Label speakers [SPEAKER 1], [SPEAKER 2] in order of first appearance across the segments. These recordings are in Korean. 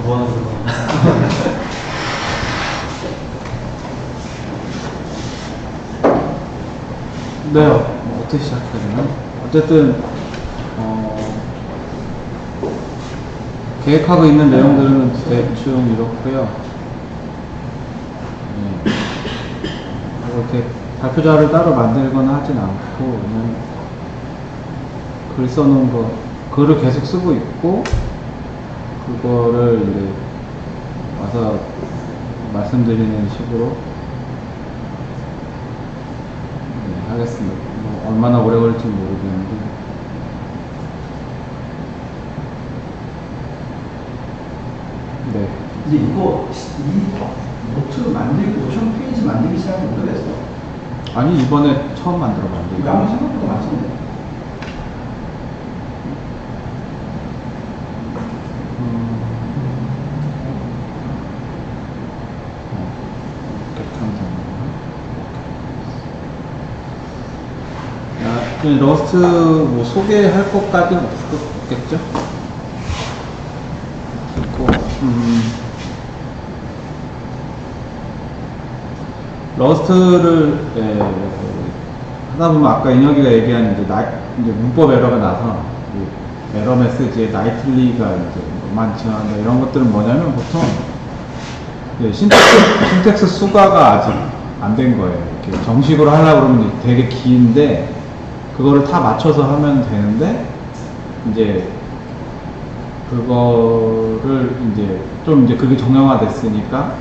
[SPEAKER 1] 뭐 하는 거야?
[SPEAKER 2] 네, 어떻게 시작해야 되나? 어쨌든 계획하고 있는 내용들은 대충 이렇고요. 네. 이렇게 발표자를 따로 만들거나 하진 않고 그냥 글 써놓은 거, 글을 계속 쓰고 있고 그거를 이제 와서 말씀드리는 식으로 하겠습니다. 뭐 얼마나 오래 걸릴지 모르겠는데. 네.
[SPEAKER 3] 근데 이거 이 노트 만들고 노션 페이지 만들기 시작한 지 오래됐어.
[SPEAKER 2] 아니 이번에 처음 만들어 봤는데.
[SPEAKER 3] 이거 아무 생각보다 많던데.
[SPEAKER 2] 러스트 뭐 소개할 것까지는 없겠죠? 그리고 러스트를 하다 보면 아까 인혁이가 얘기한 이제 문법 에러가 나서 에러 메시지에 나이틀리가 이제 많지 않은다 이런 것들은 뭐냐면 보통 신텍스 수가가 아직 안 된 거예요. 이렇게 정식으로 하려고 그러면 되게 긴데 그거를 다 맞춰서 하면 되는데 이제 그거를 이제 좀 이제 그게 정형화 됐으니까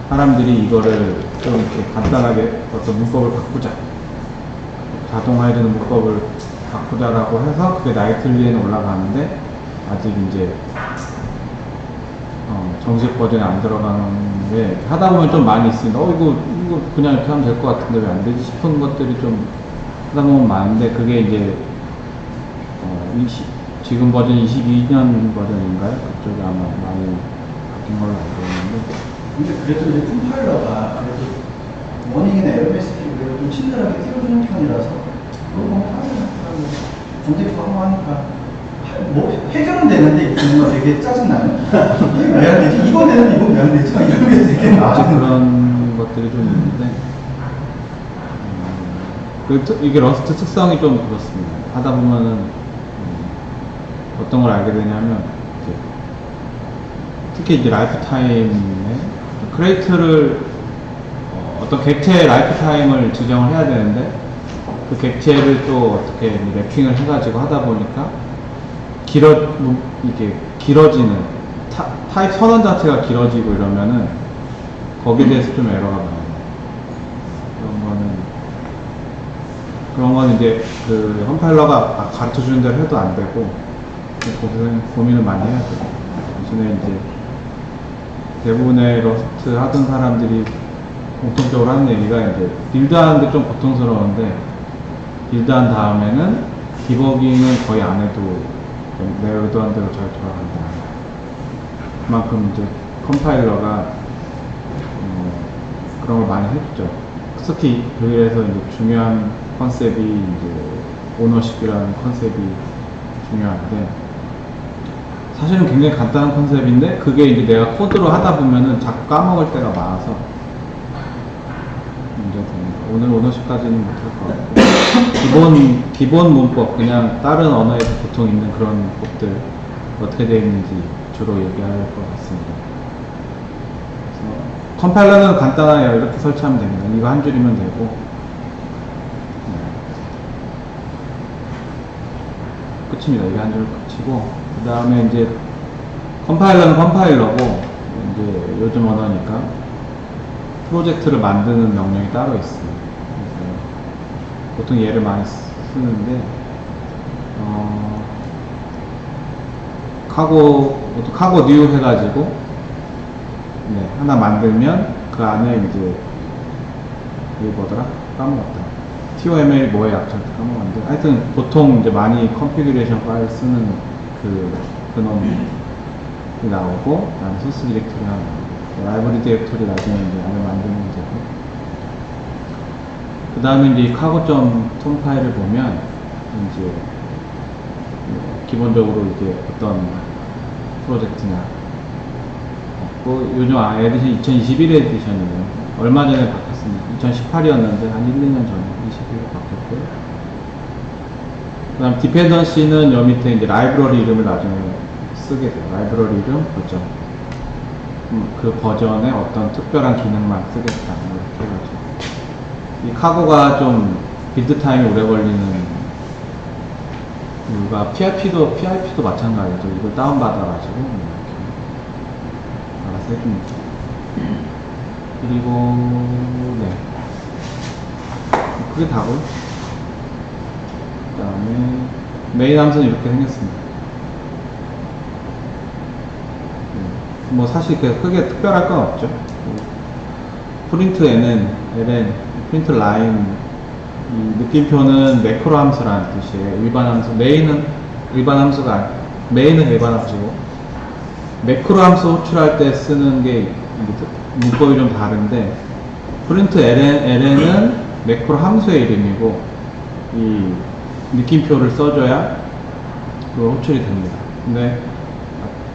[SPEAKER 2] 사람들이 이거를 좀 이렇게 간단하게 어떤 문법을 바꾸자, 자동화해주는 문법을 바꾸자라고 해서 그게 나이틀리에는 올라가는데 아직 이제 정식 버전에 안 들어가는 게 하다 보면 좀 많이 있으니까 이거 그냥 이렇게 하면 될 것 같은데 왜 안 되지 싶은 것들이 좀 하다 보면 많은데 그게 이제 지금 버전 22년 버전인가요? 그쪽이 아마 많이 바뀐 걸로 알고 있는데.
[SPEAKER 3] 근데 그래도 이제 컴파일러가 그래도 워닝이나 에러 메시지를 좀 친절하게 띄워주는 편이라서 그거 뭐 하면 검색도 하고 하니까 뭐 해결은 되는데 뭔가 되게 짜증나는. 이게 왜 안 되지? 이거 되는데 이거 왜 안 되지? 이런 게 되게 많아.
[SPEAKER 2] 그런 것들이 좀 있는데 이게 러스트 특성이 좀 그렇습니다. 하다 보면은 어떤 걸 알게 되냐면 특히 이제 라이프 타임에 크레이트를 어떤 객체의 라이프 타임을 지정을 해야 되는데 그 객체를 또 어떻게 래핑을 해가지고 하다 보니까 이렇게 길어지는 타입 선언 자체가 길어지고 이러면은 거기에 대해서 좀 에러가 나와요. 그런 거는 이제 그 컴파일러가 가르쳐 주는 대로 해도 안 되고 고민을 많이 해야 돼요. 대신에 이제 대부분의 러스트 하던 사람들이 공통적으로 하는 얘기가 이제 빌드하는데 좀 고통스러운데 빌드한 다음에는 디버깅은 거의 안 해도 내 의도한 대로 잘 돌아간다. 그만큼 이제 컴파일러가 그런 걸 많이 해주죠. 특히 그래서 이제 중요한 컨셉이 이제 오너십이라는 컨셉이 중요한데 사실은 굉장히 간단한 컨셉인데 그게 이제 내가 코드로 하다 보면은 자꾸 까먹을 때가 많아서 문제됩니다. 오늘 오너십까지는 못할 것 같고 기본 문법 그냥 다른 언어에서 보통 있는 그런 문법들 어떻게 되어 있는지 주로 얘기할 것 같습니다. 그래서 컴파일러는 간단하게 이렇게 설치하면 됩니다. 이거 한 줄이면 되고 끝입니다. 이게 한 줄 끝이고 그 다음에 이제 컴파일러는 컴파일러고 이제 요즘 언어니까 프로젝트를 만드는 명령이 따로 있습니다. 그래서 보통 얘를 많이 쓰는데 카고 뉴 해가지고 하나 만들면 그 안에 이제 이게 뭐더라? 까먹었다. TOML 뭐의 약자인지 까먹었는데 하여튼 보통 이제 많이 컨피규레이션 파일 쓰는 그 근원이 나오고 그다음에 소스 디렉토리 하나 라이브러리 디렉토리 나중에 이제 안에 만들면 되고 그 다음에 이제 이 카고.톤 파일을 보면 이제 기본적으로 이게 어떤 프로젝트냐 있고, 요즘 에디션 2021 에디션이네요. 얼마 전에 바뀌었습니다. 2018이었는데 한 1, 2년 전에 21로 바뀌었고요. 그 다음 디펜던시는 여 밑에 이제 라이브러리 이름을 나중에 쓰게 돼요. 라이브러리 이름 버전. 그 버전에 어떤 특별한 기능만 쓰겠다. 이렇게 해가지고. 이 카고가 좀 빌드 타임이 오래 걸리는 이유가 PIP도 마찬가지죠. 이걸 다운받아가지고 이렇게 알아서 해줍니다. 그리고 네, 그게 다고요. 그 다음에 메인 함수는 이렇게 생겼습니다. 뭐 사실 크게 특별할 건 없죠. 프린트 ln, 프린트 라인, 이 느낌표는 매크로 함수라는 뜻이에요. 일반 함수, 메인은 일반 함수고, 매크로 함수 호출할 때 쓰는 게 문법이 좀 다른데, 프린트 ln은 매크로 함수의 이름이고, 이 느낌표를 써줘야 그걸 호출이 됩니다. 근데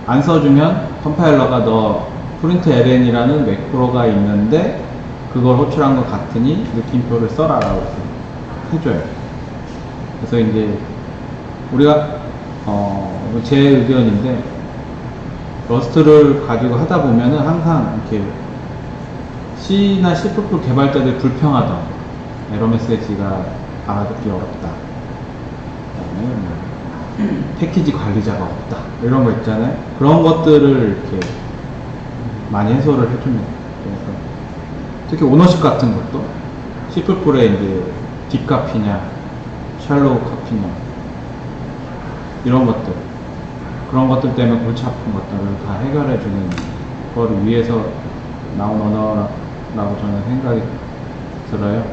[SPEAKER 2] 안 써주면 컴파일러가 너 프린트 ln이라는 매크로가 있는데 그걸 호출한 것 같으니 느낌표를 써라 라고 해줘요. 그래서 이제 우리가 제 의견인데, 러스트를 가지고 하다 보면은 항상 이렇게 C나 C++ 개발자들 불평하던 에러 메시지가 알아듣기 어렵다, 그다음에 패키지 관리자가 없다, 이런 거 있잖아요. 그런 것들을 이렇게 많이 해소를 해줍니다. 그래서 특히 오너십 같은 것도 C++에 이제 딥 카피냐, 샬로우 카피냐, 이런 것들, 그런 것들 때문에 골치 아픈 것들을 다 해결해주는 거를 위해서 나온 언어라고 저는 생각이 들어요.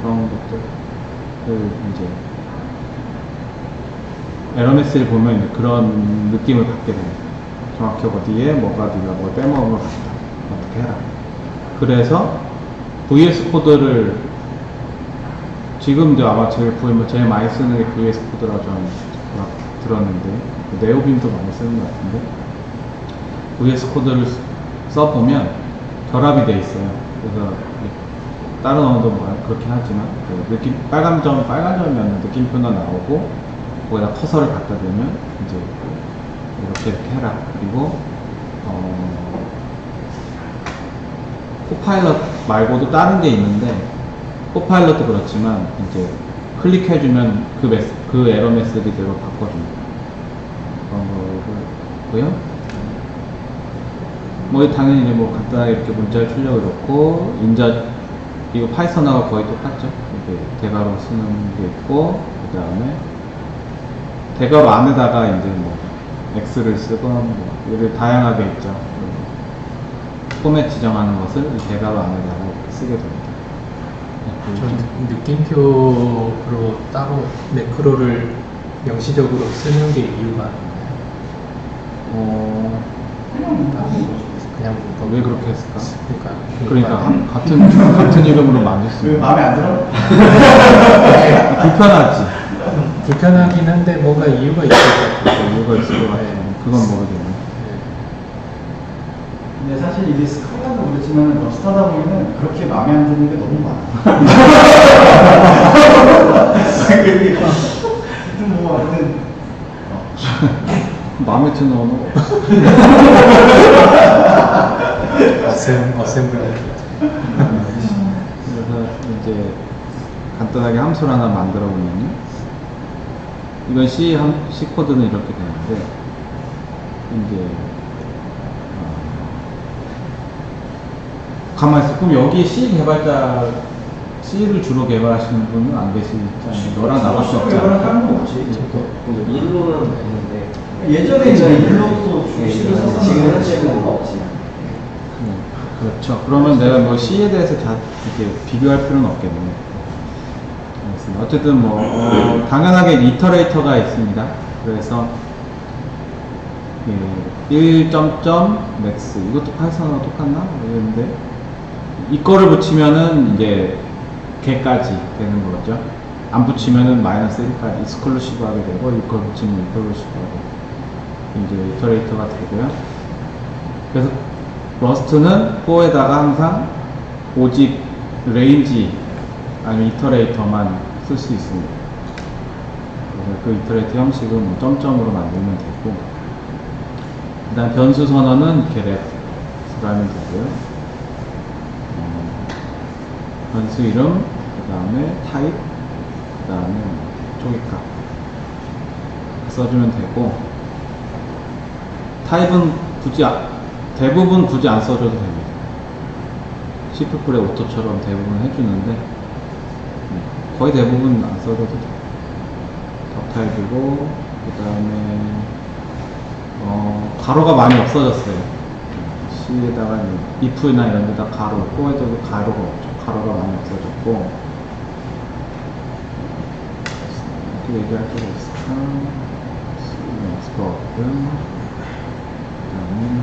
[SPEAKER 2] 그런 것들을 이제 에러 메시지를 보면 이제 그런 느낌을 받게 됩니다. 정확히 어디에 뭐가 네가 뭐 빼먹은 것 같다, 어떻게 해라. 그래서 VS 코드를 지금도 아마 제일 많이 쓰는 게 VS 코드라고 저는 들었는데, 네오빔도 많이 쓰는 것 같은데, VS 코드를 써보면 결합이 돼 있어요. 그래서 다른 언어도 뭐 그렇긴 하지만 빨간 점이면 느낌표가 나오고, 거기다 커서를 갖다 대면 이제 이렇게 해라. 그리고 코파일럿 말고도 다른 게 있는데, 코파일럿도 그렇지만 이제 클릭해주면 그 에러 메시지대로 바꿔줍니다. 그런 거고요. 뭐 당연히 뭐 간단하게 이렇게 문자를 출력을 넣고, 이거 파이썬하고 거의 똑같죠. 이렇게 대괄호 쓰는 게 있고, 그 다음에 대괄호 안에다가 이제 뭐 X를 쓰건 뭐 이렇게 다양하게 있죠. 포맷 지정하는 것을 이 대괄호 안에다가 쓰게 됩니다.
[SPEAKER 1] 전 느낌표로 따로 매크로를 명시적으로 쓰는 게 이유가 그냥
[SPEAKER 2] 왜 그렇게 했을까?
[SPEAKER 1] 그러니까
[SPEAKER 2] 같은 이름으로 만들 수
[SPEAKER 3] 왜
[SPEAKER 2] 있는.
[SPEAKER 3] 마음에 안 들어?
[SPEAKER 2] 불편하지.
[SPEAKER 1] 불편하긴 한데 뭔가 이유가 있을 것 같아요.
[SPEAKER 2] 이유가 있을 것 같아요. 그건 모르겠네.
[SPEAKER 3] 근데 사실 이게 스카라도 그렇지만 러스트 하다 보면은 그렇게 마음에 안 드는 게 너무 많아. 그게 하여튼 뭐 하여튼
[SPEAKER 2] 마음에 드는 언어.
[SPEAKER 1] 어셈블리.
[SPEAKER 2] 그래서 이제 간단하게 함수를 하나 만들어 보면요, 이건 C 코드는 이렇게 되는데, 이제 가만히 있어. 그럼 여기 C를 주로 개발하시는 분은 안 계시잖아요. 너랑 나밖에
[SPEAKER 3] 개발은
[SPEAKER 2] 없잖아.
[SPEAKER 3] 다른 거 없지.
[SPEAKER 4] 일로는 되는데
[SPEAKER 3] 예전에 이제 일로도 C를 썼었는데
[SPEAKER 4] 지금은 지금 없지.
[SPEAKER 2] 그렇죠. 그러면 내가 뭐 C에 대해서 이렇게 비교할 필요는 없겠네요. 알겠습니다. 어쨌든 뭐 당연하게 이터레이터가 있습니다. 그래서 1점 맥스, 이것도 파이썬하고 똑같나? 모르겠는데, 이거를 붙이면은 이제 개까지 되는 거죠. 안 붙이면은 마이너스 1까지 익스클루시브하게 되고, 이걸 붙이면 익스클루시브하게 이제 이터레이터가 되고요. 그래서 러스트는 4에다가 항상 오직 레인지 아니면 이터레이터만 쓸 수 있습니다. 그래서 그 이터레이터 형식은 뭐 점점으로 만들면 되고, 그 다음 변수 선언은 이렇게 랩스로 하면 되고요. 변수 이름, 그 다음에 타입, 그 다음에 초기값 써주면 되고, 타입은 대부분 굳이 안 써줘도 됩니다. C++의 오토처럼 대부분 해주는데 거의 대부분 안 써줘도 돼요. 덕타입이고, 그 다음에 가로가 많이 없어졌어요. C에다가 if나 이런 데다 가로, 코에도 가로가 없죠. 가로가 많이 없어졌고, 또 얘기할 게 있을까? 그다음에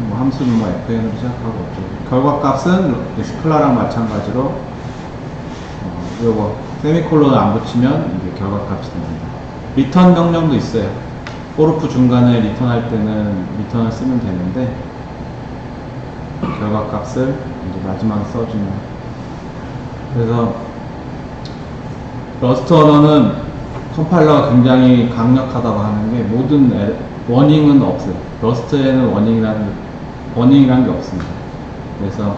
[SPEAKER 2] 뭐 함수는 뭐 FN으로 시작하고 어쩌고. 결과값은 스클라랑 마찬가지로 요거 세미콜론 안 붙이면 이게 결과값이 됩니다. 리턴 명령도 있어요. 포르프 중간에 리턴할 때는 리턴을 쓰면 되는데, 결과값을 이제 마지막에 써주면. 그래서 러스트 언어는 컴파일러가 굉장히 강력하다고 하는 게 모든 워닝은 없어요. 러스트에는 워닝이라는 게 없습니다. 그래서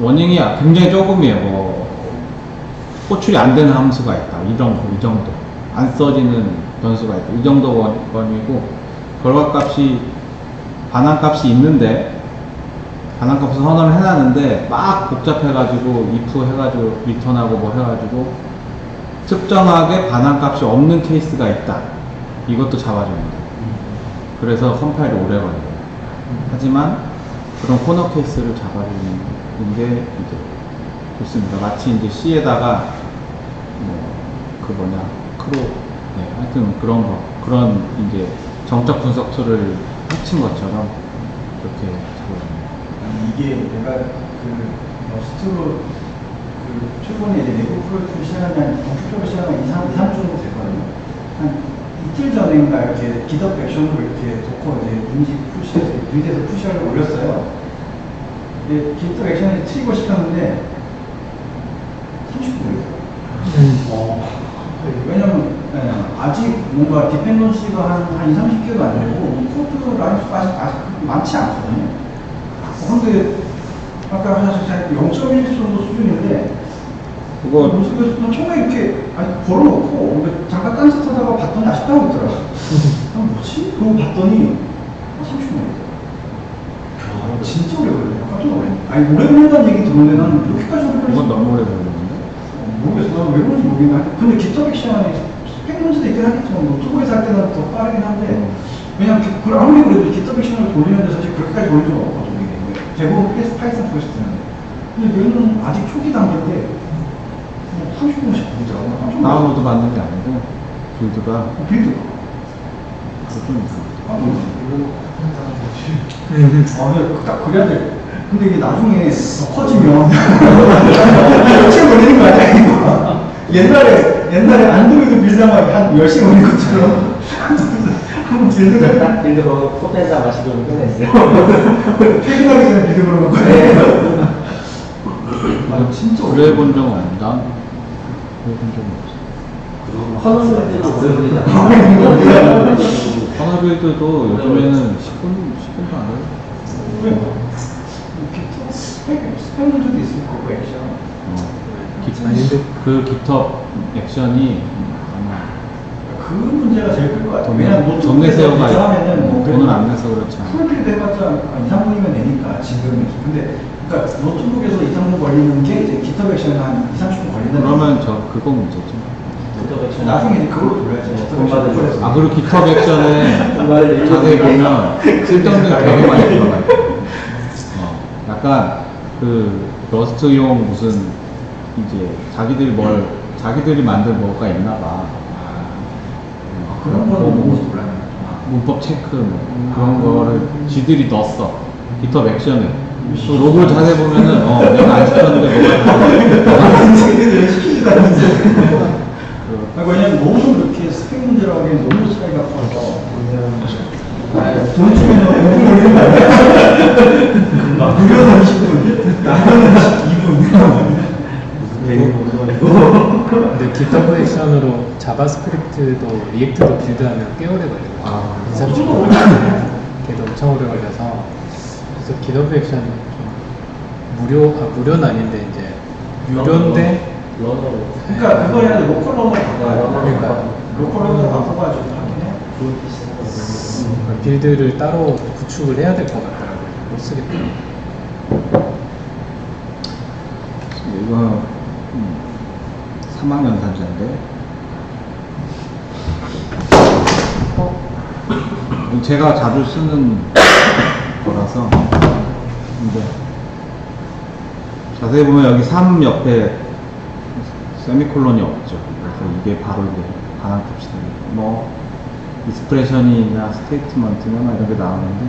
[SPEAKER 2] 워닝이 굉장히 조금이에요. 뭐 호출이 안 되는 함수가 있다. 이 정도. 안 써지는 변수가 있다. 이 정도 원이고, 결과값이 반환값이 있는데 반환값을 선언을 해놨는데 막 복잡해가지고 if 해가지고 리턴하고 뭐 해가지고 특정하게 반환값이 없는 케이스가 있다. 이것도 잡아줍니다. 그래서 컴파일이 오래 걸려요. 하지만 그런 코너 케이스를 잡아주는 게 이제 좋습니다. 마치 이제 C에다가 하여튼 그런 이제 정적 분석 툴을 합친 것처럼 그렇게 잡아줍니다.
[SPEAKER 3] 이게 내가 러스트로 최근에 이제 내부 프로젝트를 시작한 본격적으로 시작한 2, 3주 정도 됐거든요. 한 이틀 전인가 이렇게 기덥 액션으로 이렇게 도커 이제 인지 푸시해서 빌드에서 푸시하려고 올렸어요. 근데 기덥 액션을 트리거 시켰는데 30분 걸렸어요. 왜냐면 아직 뭔가 디펜던시가 한 2, 30개가 안 되고 코드 라인 수가 아직 많지 않거든요. 근데 아까 하셨을 0.1 정도 수준인데
[SPEAKER 2] 그거
[SPEAKER 3] 모습에서 처음에 이렇게 걸어놓고 잠깐 딴짓하다가 봤더니 아쉽다고 있더라고요. 뭐지? 그러고 봤더니 30분 진짜 오래 걸려요. 깜짝 놀랐네. 아니 오래 걸린다는 얘기 들었는데 나는 이렇게까지 오래 걸리지
[SPEAKER 2] 그건 너무 오래 걸리는데?
[SPEAKER 3] 모르겠어. 나는 왜 그런지 모르겠는데 근데 기타 픽션이 스펙 문제도 있긴 하겠지만 노트북에서 할 때는 더 빠르긴 한데 왜냐면 아무리 그래도 기타 픽션을 돌리는데 사실 그렇게까지 걸릴 수가 없거든요. 대부분 파이썬 프로젝트 쓰는데 근데 얘는 아직 초기 단계인데 30분씩 보더라고요.
[SPEAKER 2] 다운로드 받는 게 아니고 빌드가
[SPEAKER 3] 빌드가
[SPEAKER 2] 좀
[SPEAKER 3] 이상해요. 딱 그래야 돼. 근데 이게 나중에 커지면 며칠 걸리는 거 아니야 이거? 옛날에 안드로이드 빌드만 한 10시간 걸린 것처럼 한번 빌드가
[SPEAKER 4] 빌드 보고 포텐사 마시고 끝냈어요.
[SPEAKER 3] 퇴근하기 전에 빌드 걸어놓은 거예요. 진짜
[SPEAKER 2] 그래 본 적은 없다. 그래 본 적은 없어.
[SPEAKER 4] 커널들도 오래 걸리잖아.
[SPEAKER 2] 커널빌드도 요즘에는 10분도 안 해요.
[SPEAKER 3] 스펙 문제도 있을 거고 액션.
[SPEAKER 2] 그 깃허브 액션이 아마
[SPEAKER 3] 그 문제가 제일 클 것 같아요. 왜냐면
[SPEAKER 2] 돈 내세요가
[SPEAKER 3] 하면은
[SPEAKER 2] 돈을 안 내서 그렇지 않아.
[SPEAKER 3] 풀빌드 해봤자 2, 3분이면 되니까 지금. 근데 그러니까 노트북에서 2, 3분 걸리는 게 이제 깃허브 액션이 한 2, 30분 걸리는.
[SPEAKER 2] 그러면 그거 문제죠.
[SPEAKER 3] 나중에 이제 그걸로 돌려야지.
[SPEAKER 2] 아 그리고 깃허브 액션에 자세히 보면 쓸데없는 게 되게 많이 들어가요. 약간 그 러스트용 무슨 이제 자기들이 만든 뭐가 있나 봐.
[SPEAKER 3] 그런 거는 너무 몰라요.
[SPEAKER 2] 문법 체크 뭐 그런 거를 지들이 넣었어. 깃허브 액션에. 또 로그를 자세히 보면은 내가 안 시켰는데
[SPEAKER 3] 왜 시키지도 않는데. 왜냐면 너무 이렇게 스펙 문제라고 하기엔 너무 차이가 커서 돈 주면 너무 걸리는 거 아니야? 무료는 10분, 나는 12분.
[SPEAKER 1] 근데 GitHub 액션으로 자바스크립트도 리액트도 빌드하면 꽤 오래 걸리거든요.
[SPEAKER 2] 아,
[SPEAKER 1] 30분. 걔도 엄청 오래 걸려서 그래서 GitHub 액션 좀 무료는 아닌데 이제 유료인데
[SPEAKER 4] 러너로.
[SPEAKER 3] 그러니까 그거 해야 돼. 로컬 런을 바꿔야
[SPEAKER 1] 그러니까.
[SPEAKER 3] 돼. 로컬 런을 바꿔가지고 하긴 해.
[SPEAKER 4] 좋은 PC.
[SPEAKER 1] 빌드를 따로 구축을 해야 될 것 같더라고요. 못 쓰겠다.
[SPEAKER 2] 이거 3학년 산자인데 제가 자주 쓰는 거라서 이제 자세히 보면 여기 3 옆에 세미콜론이 없죠. 그래서 이게 바로 이제 반환값이 됩니다. 뭐 익스프레션이나 스테이트먼트나 막 이런 게 나오는데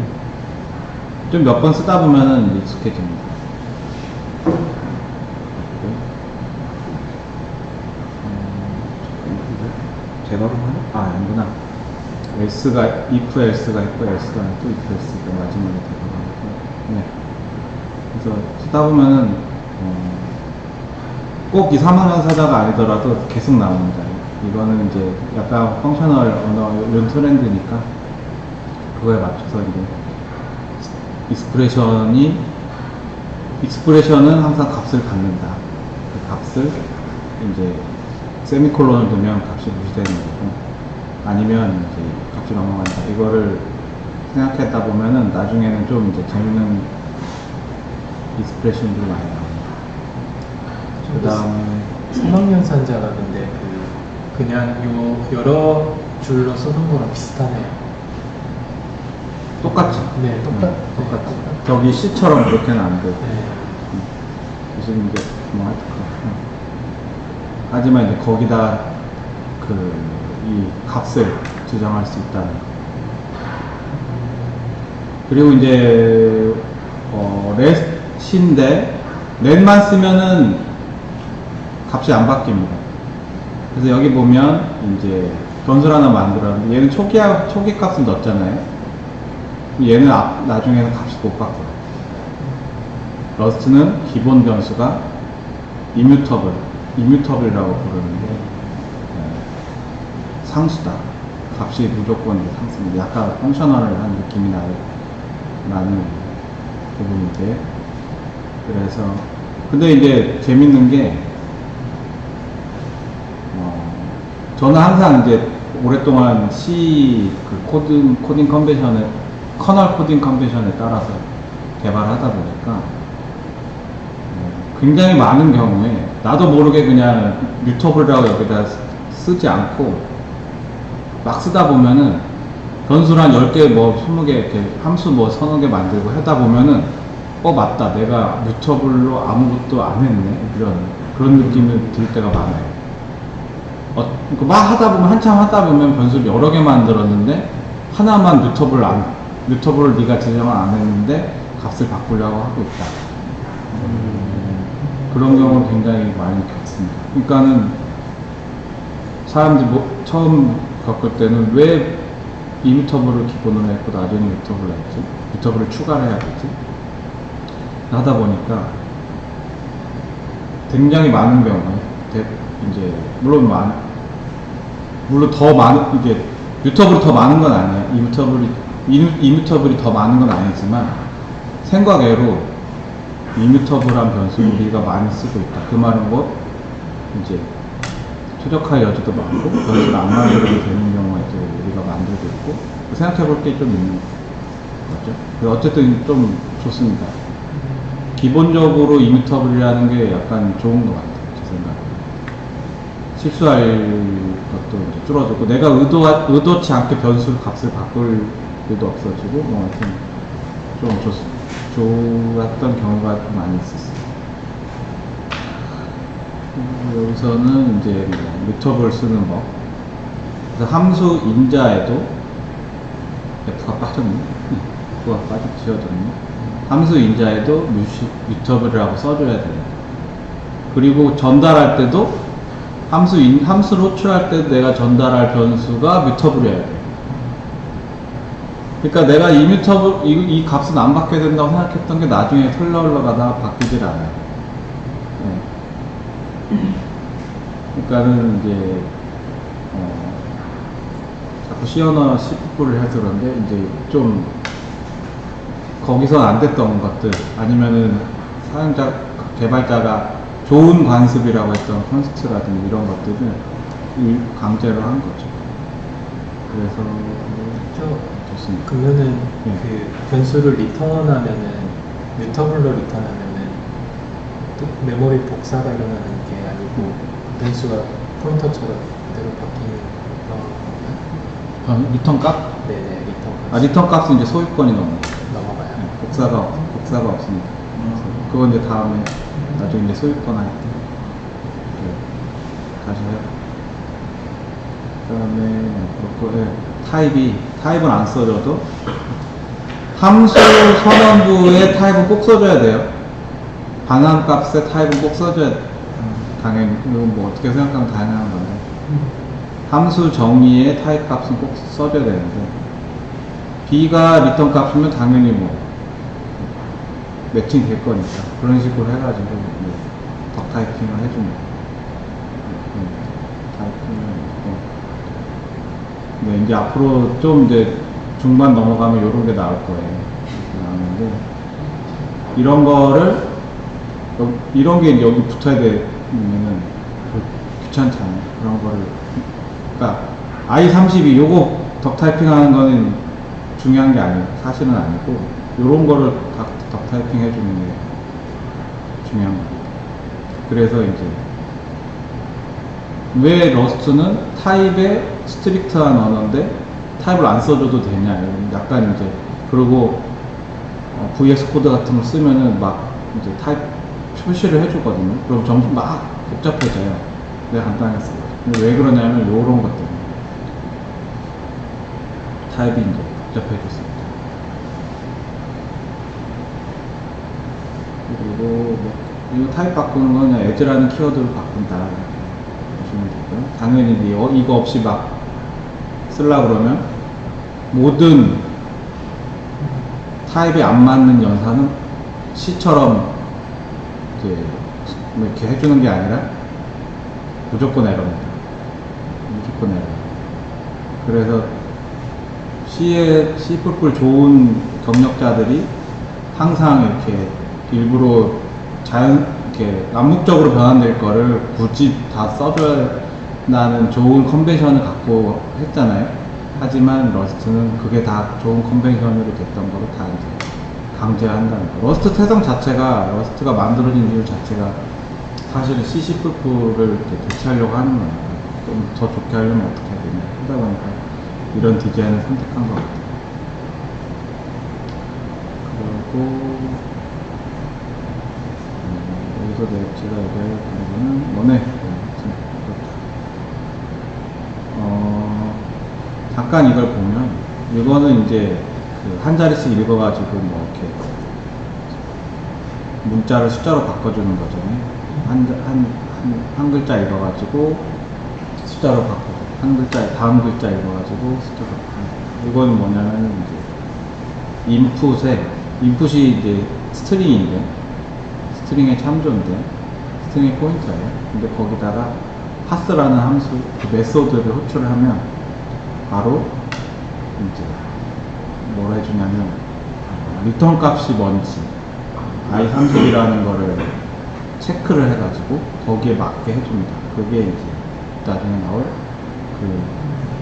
[SPEAKER 2] 좀 몇 번 쓰다 보면은 익숙해집니다. 제가로 하나? 아, 아니구나. S가, if else가 있고, S가 또 if else가 마지막에 들어가고. 네. 그래서 쓰다 보면은, 꼭 이 3학년 사자가 아니더라도 계속 나옵니다. 이거는 이제 약간 펑셔널 언어, 이런 트렌드니까, 그거에 맞춰서 이제, 익스프레션은 항상 값을 갖는다. 그 값을 이제, 세미콜론을 두면 값이 무시되는 거고 아니면 이제 값이 넘어간다. 이거를 생각했다 보면은 나중에는 좀 이제 재밌는 익스프레션들이 많이 나옵니다. 그 다음에
[SPEAKER 1] 3학년 산자가 근데 그냥 여러 줄로 쓰는 거랑 비슷하네요.
[SPEAKER 2] 똑같죠?
[SPEAKER 1] 네, 똑같죠.
[SPEAKER 2] 저기 C처럼 그렇게는 안 되고
[SPEAKER 1] 네.
[SPEAKER 2] 무슨 이제 뭐 하여튼 하지만 이제 거기다 이 값을 지정할 수 있다는 거. 그리고 이제 렛인데 렛만 쓰면은 값이 안 바뀝니다. 그래서 여기 보면 이제 변수를 하나 만들었는데 얘는 초기 값을 넣었잖아요. 얘는 나중에는 값이 못 바뀌어요. 러스트는 기본 변수가 이뮤터블이라고 부르는데 상수다. 값이 무조건 상수입니다. 약간 펑셔널한 느낌이 나는 부분인데 그래서 근데 이제 재밌는 게 저는 항상 이제 오랫동안 C 코딩 컨벤션을 커널 코딩 컨벤션에 따라서 개발하다 보니까 굉장히 많은 경우에 나도 모르게 그냥 뮤터블이라고 여기다 쓰지 않고 막 쓰다 보면은 변수를 한 10개 뭐 20개 이렇게 함수 뭐 서너 개 만들고 하다 보면은 맞다 내가 뮤터블로 아무것도 안 했네 그런 느낌이 들 때가 많아요. 그러니까 막 한참 하다 보면 변수를 여러 개 만들었는데 하나만 뮤터블을 네가 지정을 안 했는데 값을 바꾸려고 하고 있다. 그런 경우를 굉장히 많이 겪습니다. 그러니까는 사람들이 처음 겪을 때는 왜 이뮤터블을 기본으로 했고 나중에 뮤터블을 했지? 뮤터블을 추가를 해야겠지? 하다 보니까 굉장히 많은 경우에 이제 물론 더 많은 이게 뮤터블이 더 많은 건 아니에요. 이뮤터블이 더 많은 건 아니지만 생각외로 이뮤터블한 변수를 우리가 많이 쓰고 있다. 그 말은 이제 최적화의 여지도 많고 변수를 안 만들어도 되는 경우가 이제 우리가 만들고 있고 생각해 볼 게 좀 있는 거죠. 어쨌든 좀 좋습니다. 기본적으로 이뮤터블이라는 게 약간 좋은 것 같아요. 제 생각에. 실수할 것도 이제 줄어들고 내가 의도치 않게 변수 값을 바꿀 일도 없어지고 뭐 하여튼 좀 좋았던 경우가 좀 많이 있었어요. 여기서는 이제 뮤터블 쓰는 법. 그래서 함수 인자에도 F가 빠졌네. F가 지워졌네. 함수 인자에도 뮤터블이라고 써줘야 됩니다. 그리고 전달할 때도 함수를 호출할 때 내가 전달할 변수가 뮤터블이어야 돼요. 그러니까 내가 이뮤터블 이 값은 안 바뀌어야 된다고 생각했던 게 나중에 털러 올라가다가 바뀌질 않아요. 네. 그러니까는 이제 자꾸 C 언어 C++를 해서 그런데 이제 좀 거기서 안 됐던 것들 아니면은 사용자 개발자가 좋은 관습이라고 했던 컨스트라든지 이런 것들을 강제로 한 거죠. 그래서 됐습니다.
[SPEAKER 1] 그러면은
[SPEAKER 2] 네.
[SPEAKER 1] 그 변수를 리턴하면은 뮤터블로 리턴하면은 또 메모리 복사가 일어나는 게 아니고 변수가 포인터처럼 그대로 바뀌는 건가요?
[SPEAKER 2] 리턴 값?
[SPEAKER 1] 네네 리턴
[SPEAKER 2] 아, 리턴 값은 이제 소유권이 넘어요.
[SPEAKER 1] 넘어가요.
[SPEAKER 2] 네, 복사가 없습니다. 그래서 그건 이제 다음에 나중에 이제 소유권 할 때 다시 해요. 그다음에 그렇고 타입은 안 써줘도 함수 선언부에 타입은 꼭 써줘야 돼요. 반환 값에 타입은 꼭 써줘야 돼. 당연히 이건 뭐 어떻게 생각하면 당연한 건데 함수 정의에 타입 값은 꼭 써줘야 되는데 B가 리턴 값이면 당연히 뭐 매칭 될 거니까 그런 식으로 해가지고 덕 타이핑을 해줍니다. 타이핑을 네, 이제 앞으로 좀 이제 중반 넘어가면 요런 게 나올 거예요. 나오는데 이런 거를 이런 게 이제 여기 붙어야 되면은 귀찮잖아요. 그런 거를 그러니까 I32 요거 덕 타이핑 하는 거는 중요한 게 아니고 사실은 아니고 요런 거를 덕 타이핑 해주는 게 중요한 겁니다. 그래서 이제 왜 러스트는 타입의 스트릭트한 언어인데 타입을 안 써줘도 되냐 약간 이제 그리고 VS 코드 같은 거 쓰면은 막 이제 타입 표시를 해주거든요. 그럼 전부 막 복잡해져요. 내가 간단하게 써요. 근데 왜 그러냐면 요런 것 때문에 타입이 이제 복잡해졌습니다. 그리고 뭐 이거 타입 바꾸는 건 그냥 as라는 키워드를 바꾼다 보시면 되고요. 당연히 이거 없이 막 쓰려고 그러면 모든 타입이 안 맞는 연산은 C처럼 이제 뭐 이렇게 해주는 게 아니라 무조건 에러입니다. 무조건 에러. 그래서 C++ 좋은 경력자들이 항상 이렇게 일부러 이렇게 암묵적으로 변환될 거를 굳이 다 써줘야 나는 좋은 컨벤션을 갖고 했잖아요. 하지만 러스트는 그게 다 좋은 컨벤션으로 됐던 거를 다 이제 강제한다는 거. 러스트 태성 자체가, 러스트가 만들어진 이유 자체가 사실은 C++를 이렇게 대체하려고 하는 거니까 좀 더 좋게 하려면 어떻게 해야 되냐 하다 보니까 이런 디자인을 선택한 것 같아요. 그리고 여기서 제가 얘기할 거는 뭐네. 잠깐 이걸 보면 이거는 이제 그 한 자리씩 읽어가지고 뭐 이렇게 문자를 숫자로 바꿔주는 거잖아요. 한 글자 읽어가지고 숫자로 바꾸고 한 글자 다음 글자 읽어가지고 숫자로 바꾸고 이건 뭐냐면 이제 인풋이 이제 스트링인데 스트링의 참조인데 스트링의 포인터예요. 근데 거기다가 파스라는 함수 그 메소드를 호출을 하면 바로 이제 뭐라 해주냐면 리턴 값이 뭔지 I30이라는 거를 체크를 해가지고 거기에 맞게 해줍니다. 그게 이제 나중에 나올 그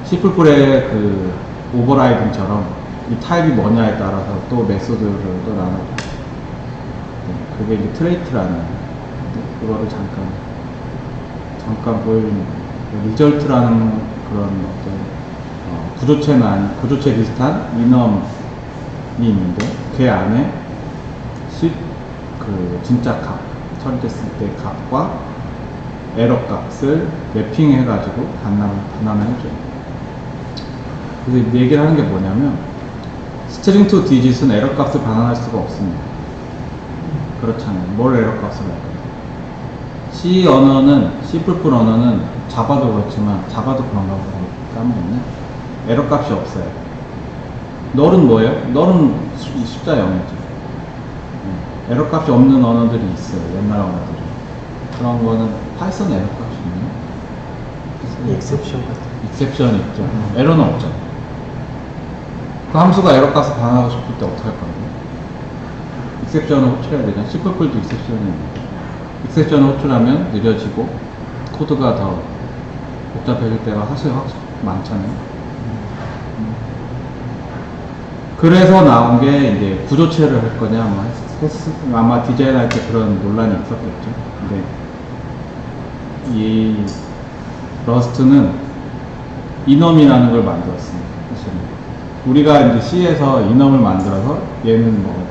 [SPEAKER 2] C++의 그 오버라이딩처럼 이 타입이 뭐냐에 따라서 또 메소드를 또 나눠줘요. 그게 이제 트레이트라는 그거를 잠깐 보여주는 거예요. 리절트라는 그런 어떤 구조체는 아닌 구조체 비슷한 이넘이 있는데 그 안에 그 진짜 값 처리됐을 때 값과 에러 값을 매핑해 가지고 반환을 해줘요. 그래서 얘기를 하는 게 뭐냐면 스트링 투 디짓은 에러 값을 반환할 수가 없습니다. 그렇잖아요. 뭘 에러 값을 할까요? C 언어는 C++ 언어는 자바도 그렇지만 자바도 그런가 보다 까먹었네. 에러 값이 없어요. 널은 뭐예요? 널은 숫자 0이죠. 에러 값이 없는 언어들이 있어요. 옛날 언어들이. 그런 거는 파이썬 에러 값이 있나요?
[SPEAKER 1] 익셉션 같은.
[SPEAKER 2] 익셉션이 있죠. 에러는 없죠. 그 함수가 에러 값을 반환하고 싶을 때 어떻게 할 건데? 익셉션을 호출해야 되잖아. C++도 익셉션이 있는데. 익셉션을 호출하면 느려지고 코드가 더 복잡해질 때가 사실 많잖아요. 그래서 나온 게 이제 구조체를 할 거냐, 아마 디자인할 때 그런 논란이 있었겠죠. 근데 이 러스트는 이넘이라는 걸 만들었습니다. 사실은 우리가 이제 C에서 이넘을 만들어서 얘는 뭐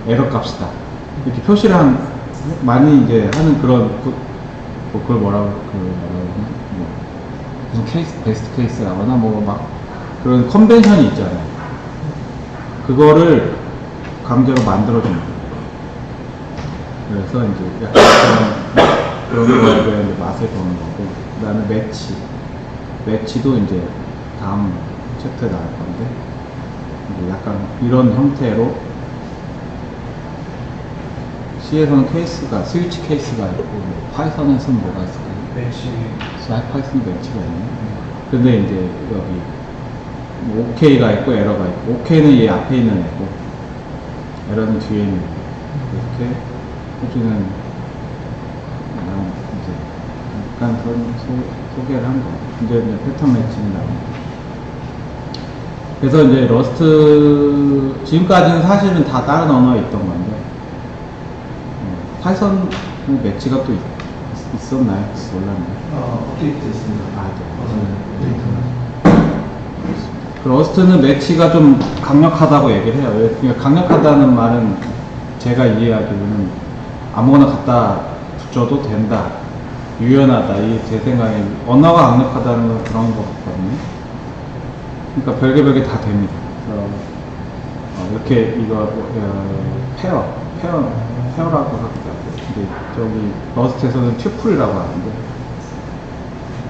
[SPEAKER 2] 에러 값이다 이렇게 표시를 많이 이제 하는 그런 뭐 그걸 뭐라고 그러나 뭐 무슨 케이스 베스트 케이스라거나 뭐 막 그런 컨벤션이 있잖아요. 그거를 강제로 만들어줍니다. 그래서 이제 약간 그런 거에 대한 맛을 보는 거고, 그 다음에 매치도 이제 다음 챕터에 나올 건데, 이제 약간 이런 형태로 C에서는 케이스가, 스위치 케이스가 있고, 파이썬에서는 뭐가 있을까요?
[SPEAKER 4] 매치.
[SPEAKER 2] 파이썬 매치가 있네. 근데 이제 여기 뭐 OK가 있고 에러가 있고, OK는 얘 앞에 있는 애고 에러는 뒤에 있는 애. 이렇게 해주는 이제 약간 그런 소개를 한 거. 이제 패턴 매칭이 나옵니다. 그래서 이제 러스트 지금까지는 사실은 다 다른 언어에 있던 건데 파이썬 매치가 또 있었나요? 몰랐나요?
[SPEAKER 3] 업데이트 됐습니다.
[SPEAKER 2] 아, 네.
[SPEAKER 3] 업데이트.
[SPEAKER 2] 그 러스트는 매치가 좀 강력하다고 얘기를 해요. 그러니까 강력하다는 말은 제가 이해하기로는 아무거나 갖다 붙여도 된다, 유연하다. 이 제 생각에 언어가 강력하다는 건 그런 것 같거든요. 그러니까 별개 다 됩니다. 이렇게 이거 페어라고 하기도 하고, 근데 저기 러스트에서는 튜플이라고 하는데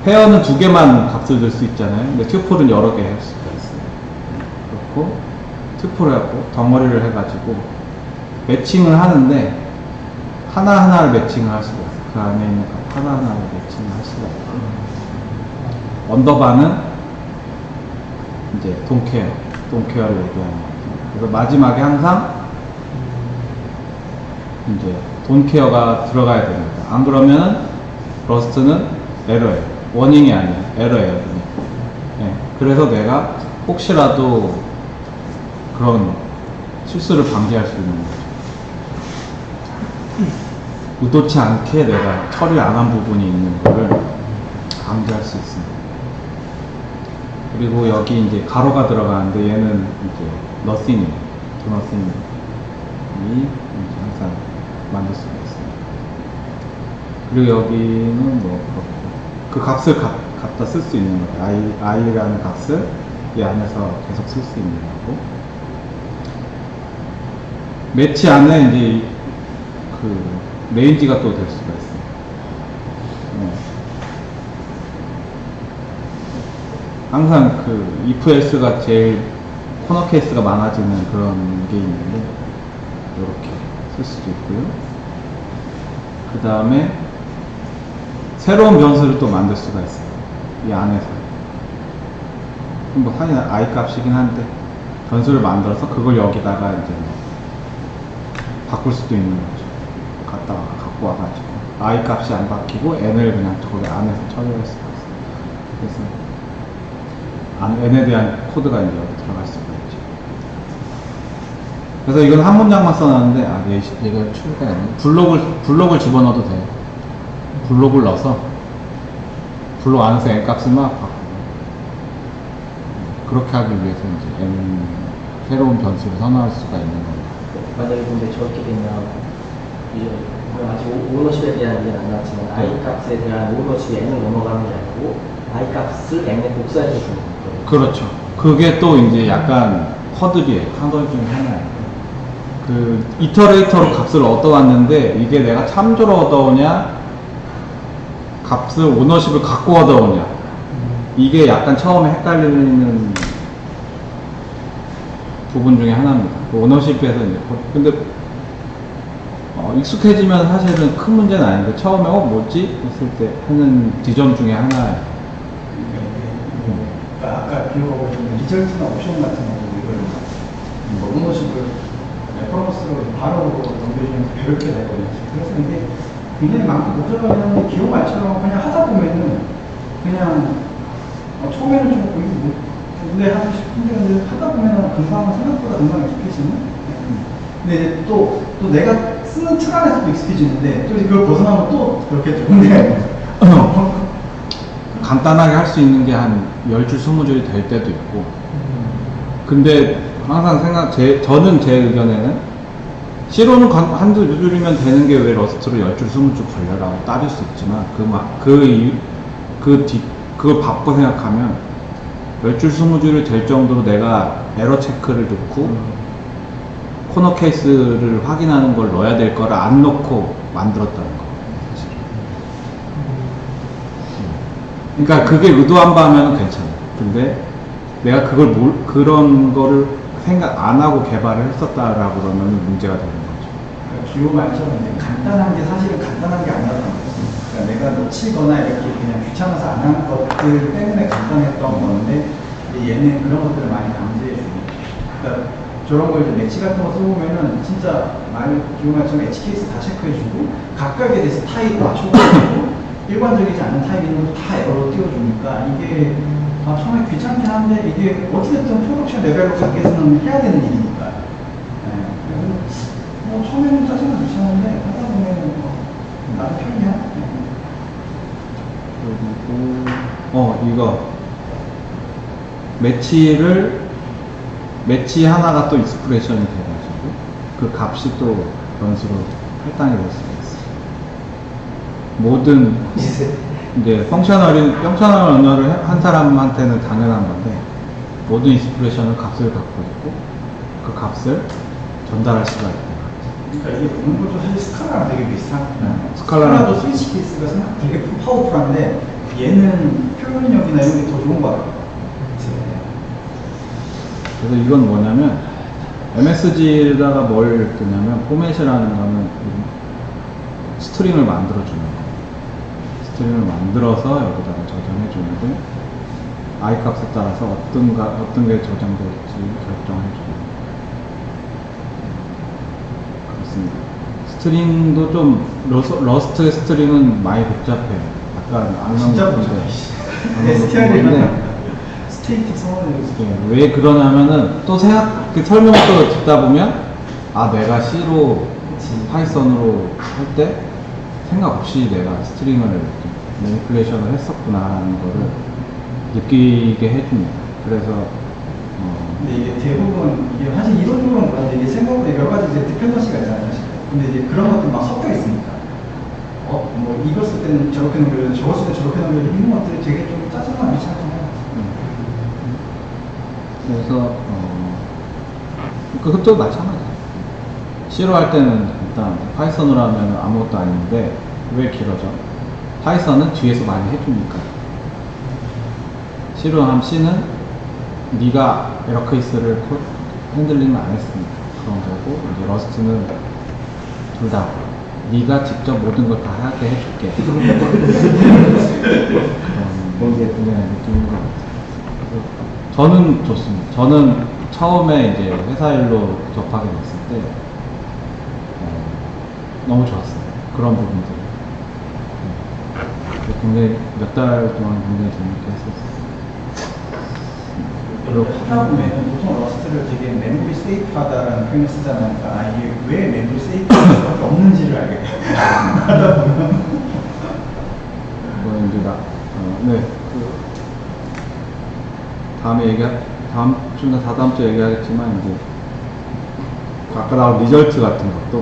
[SPEAKER 2] 페어는 2개만 값을 줄 수 있잖아요. 근데 튜플은 여러 개 할 수가 있어요. 그렇고 튜플을 하고 덩어리를 해가지고 매칭을 하는데 하나하나를 매칭을 할 수가 있어요. 그 안에 있는 값 하나하나를 매칭을 할 수가 있고, 언더바는 이제 돈케어를 얘기하는 거죠. 그래서 마지막에 항상 이제 돈케어가 들어가야 됩니다. 안 그러면 러스트는 에러예요. 워닝이 아니에요. 에러예요. 그냥. 네. 그래서 내가 혹시라도 그런 실수를 방지할 수 있는 거죠. 의도치 않게 내가 처리 안 한 부분이 있는 거를 방지할 수 있습니다. 그리고 여기 이제 가로가 들어가는데 얘는 이제 nothing이에요. do nothing이 항상 만들 수가 있습니다. 그리고 여기는 뭐 그 값을 갖다 쓸 수 있는 거예요. i라는 값을 이 안에서 계속 쓸 수 있는 거고, 매치 안에 이제 그 레인지가 또 될 수가 있어요. 항상 그 if else가 제일 코너 케이스가 많아지는 그런 게 있는데 이렇게 쓸 수도 있고요. 그 다음에 새로운 변수를 또 만들 수가 있어요. 이 안에서. 뭐 사실 i 값이긴 한데 변수를 만들어서 그걸 여기다가 이제 바꿀 수도 있는 거죠. 갖고 와가지고 i 값이 안 바뀌고 n을 그냥 거기 안에서 처리할 수가 있어요. 그래서 n에 대한 코드가 이제 여기 들어갈 수가 있죠. 그래서 이건 한 문장만 써놨는데 이거 추가가 아니에요. 블록을 집어넣어도 돼요. 블록을 넣어서 블록 안에서 n 값을 막 바꾸고, 그렇게 하기 위해서 이제 n 새로운 변수를 선언할 수가 있는 겁니다.
[SPEAKER 4] 만약에 근데 저렇게 되면 이제 아직 오너십에 대한 얘기는 안 나왔지만 i 값에 대한 오너십이 n을 넘어가는 게 아니고 i 값을 n에 복사해서 주는 거예요.
[SPEAKER 2] 그렇죠. 그게 또 이제 약간 허들이에요. 한거 중에 하나예요. 그 이터레이터로 값을 얻어왔는데 이게 내가 참조로 얻어오냐, 값을 오너십을 갖고 얻어오냐, 이게 약간 처음에 헷갈리는 부분 중에 하나입니다. 그 오너십에서 이제 근데 익숙해지면 사실은 큰 문제는 아닌데 처음에 뭐지 했을 때 하는 지점 중에 하나예요.
[SPEAKER 3] 그러니까 아까 비교하고 있는 리절트나 옵션 같은 거고 이걸 뭐 오너십을 레퍼런스로 바로 넘겨주면서 배울게 되거든요. 그래서 이게 굉장히 많고 복잡하면 기호 말처럼 그냥 하다 보면은 그냥 처음에는 좀 이거 뭐 근데 하고 싶은데 하다 보면은 금방 생각보다 금방 익숙해지는. 근데 이제 또 내가 쓰는 틀 안에서도 익숙해지는데 또 그걸 벗어나면 또 그렇겠죠. 근데
[SPEAKER 2] 간단하게 할 수 있는 게 한 10줄, 20줄이 될 때도 있고. 근데 항상 저는 제 의견에는 C로는 한두 줄이면 되는 게 왜 러스트로 10줄, 20줄 걸려라고 따질 수 있지만 그걸 바꿔 생각하면 10줄, 20줄이 될 정도로 내가 에러 체크를 넣고 코너 케이스를 확인하는 걸 넣어야 될 거를 안 넣고 만들었다는 거. 그러니까 그게 의도한 바면 괜찮아. 근데 내가 그런 거를 생각 안 하고 개발을 했었다라고 그러면 문제가 되는 거죠.
[SPEAKER 3] 기호 말처럼 이제 간단한 게 사실은 간단한 게 아니라는 거죠. 그러니까 내가 놓치거나 이렇게 그냥 귀찮아서 안 한 것들 때문에 간단했던 건데 얘는 그런 것들을 많이 강조해 주고. 그러니까 저런 거 이제 매치 같은 거 써보면은 진짜 기호 말처럼 엣지 케이스 다 체크해주고 각각에 대해서 타입 맞춰가지고 일반적이지 않은 타입 있는 것도 다 에러로 띄워주니까 이게 처음에 귀찮긴 한데 이게 어찌됐든 프로덕션 레벨로 가기 위해서는 해야 되는 일이니까. 그래서 처음에는 짜증은 귀찮은데 하다 보면은 나도 편이야.
[SPEAKER 2] 그리고 이거 매치 하나가 또 익스프레션이 돼가지고 그 값이 또 변수로 할당이 될 수가 있어요. 모든 이제 펑셔널 언어를 한 사람한테는 당연한 건데 모든 익스프레션은 값을 갖고 있고 그 값을 전달할 수가 있다.
[SPEAKER 3] 그러니까 이게 보는 것도 사실 스칼라랑 되게 비슷한.
[SPEAKER 2] 스칼라도
[SPEAKER 3] 스위치 케이스가 되게 파워풀한데 얘는 표현력이나 이런 게 더 좋은 것 같아요.
[SPEAKER 2] 그래서 이건 뭐냐면 MSG에다가 뭘 뜨냐면 포맷이라는 거는 스트링을 만들어주는 거예요. 스트링을 만들어서 여기다가 저장해주는데 I 값에 따라서 어떤 게 저장될지 결정해주는 그렇습니다. 스트링도 좀 러스트의 스트링은 많이 복잡해요. 약간
[SPEAKER 3] 진짜 복잡해. STR이면 스테이틱 성원을
[SPEAKER 2] 왜 그러냐면은 또 설명을 또 듣다 보면 내가 C로 파이썬으로 할 때 생각 없이 내가 스트링을 매니플레이션을 했었구나라는 거를 느끼게 해줍니다. 그래서
[SPEAKER 3] 근데 이게 대부분 이게 사실 이론적으로는 그런데 이게 생각보다 여러 가지 이제 디펜던시가 있잖아요. 사실. 근데 이제 그런 것들 막 섞여 있으니까 뭐 이걸 쓸 때는 저렇게 넘겨야 돼, 저걸 쓸 때 저렇게 넘겨야 돼 이런 것들이 되게 좀 짜증나 귀찮잖아요.
[SPEAKER 2] 그래서 그것도 마찬가지예요. C로 할 때는 일단 파이썬으로 하면 아무것도 아닌데 왜 길어져? 파이썬은 뒤에서 많이 해주니까. C로 하면 C는 네가 에러 케이스를 핸들링을 안 했으니까 그런 거고 이제 러스트는 둘 다 네가 직접 모든 걸 다 하게 해줄게. 그런 게 그냥 느낌인 것 같아요. 저는 좋습니다. 저는 처음에 이제 회사 일로 접하게 됐을 때 너무 좋았어요. 그런 부분들. 굉장히 몇 달 동안 굉장히 재밌게 했었어요.
[SPEAKER 3] 그리고 하다 보면 보통 러스트를 되게 메모리 세이프하다라는 표현을 쓰잖아요. 그러니까 이게 왜 메모리 세이프할 수밖에 없는지를 알게 돼요. 하다 보면.
[SPEAKER 2] 이제 다음 주나 다다음 주에 얘기하겠지만 이제 아까 나온 리절트 같은 것도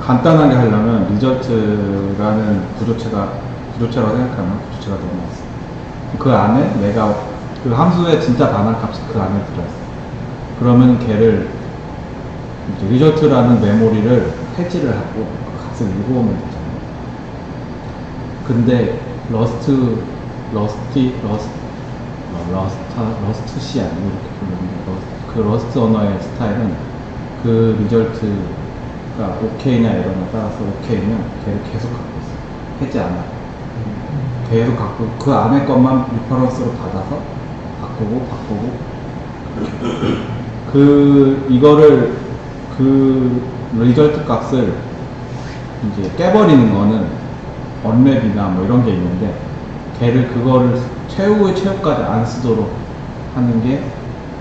[SPEAKER 2] 간단하게 하려면 리절트라는 구조체라고 생각하면 구조체가 너무 많습니다. 그 안에 내가 그 함수의 진짜 반환 값이 그 안에 들어있어요. 그러면 걔를 이제 리절트라는 메모리를 해지를 하고 그 값을 읽어오면 되잖아요. 근데 러스트 C 아니고 이렇게 부르는 게 그 러스트 언어의 스타일은 그 리절트가 오케이냐 에러냐 따라서 오케이면 걔를 계속 갖고 있어. 해지 않아. 계속 갖고 그 안에 것만 리퍼런스로 받아서 바꾸고 이거를 그 리절트 값을 이제 깨버리는 거는 언랩이나 뭐 이런 게 있는데 걔를 그거를 최후의 최후까지 안 쓰도록 하는 게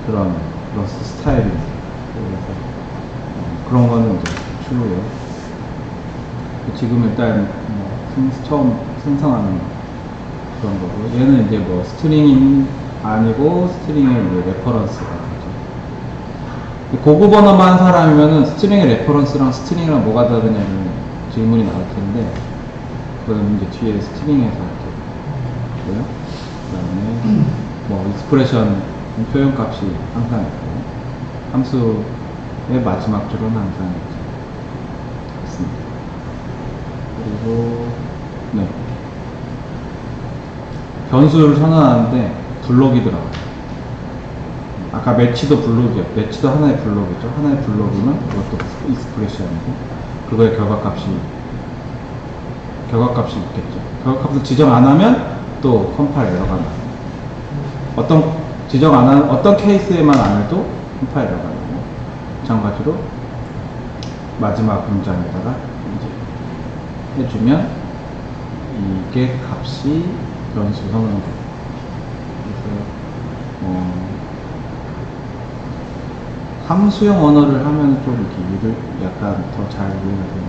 [SPEAKER 2] 그런 러스트 스타일입니다. 그래서 그런 거는 이제 추후예요. 지금 일단 처음 생성하는 그런 거고 얘는 이제 뭐 스트링이 아니고 스트링의 이제 레퍼런스가 되죠. 고급 언어만 한 사람이면은 스트링의 레퍼런스랑 스트링이랑 뭐가 다르냐는 질문이 나올 텐데 그건 이제 뒤에 스트링에서 할게요. 그 다음에 뭐 익스프레션 표현값이 항상 있고 함수의 마지막 줄은 항상 있습니다. 그리고 네 변수를 선언하는데 블록이 들어가요. 아까 매치도 블록이요. 매치도 하나의 블록이죠. 하나의 블록이면 그것도 익스프레션이고 그거의 결과값이 있겠죠. 결과값을 지정 안 하면 또 컴파일 에러가 나요. 어떤 케이스에만 안 해도 컴파일 에러가 나고 마찬가지로 마지막 문장에다가 이제 해주면 이게 값이 변수 선언됩니다. 그래서 함수형 언어를 하면 좀 이렇게 약간 더 잘 이해가 되는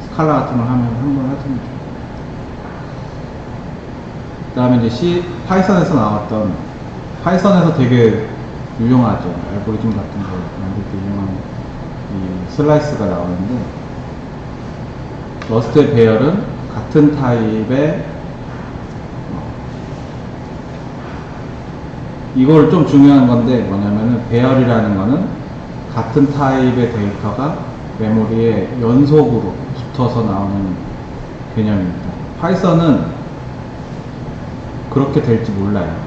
[SPEAKER 2] 스칼라 같은 걸 하면 한번 하시면 좋아요. 그 다음에 이제 파이썬에서 나왔던 파이썬에서 되게 유용하죠. 알고리즘 같은 거 만들 때 유용한 이 슬라이스가 나오는데 러스트의 배열은 같은 타입의 이걸 좀 중요한 건데 뭐냐면은 배열이라는 거는 같은 타입의 데이터가 메모리에 연속으로 붙어서 나오는 개념입니다. 파이썬은 그렇게 될지 몰라요.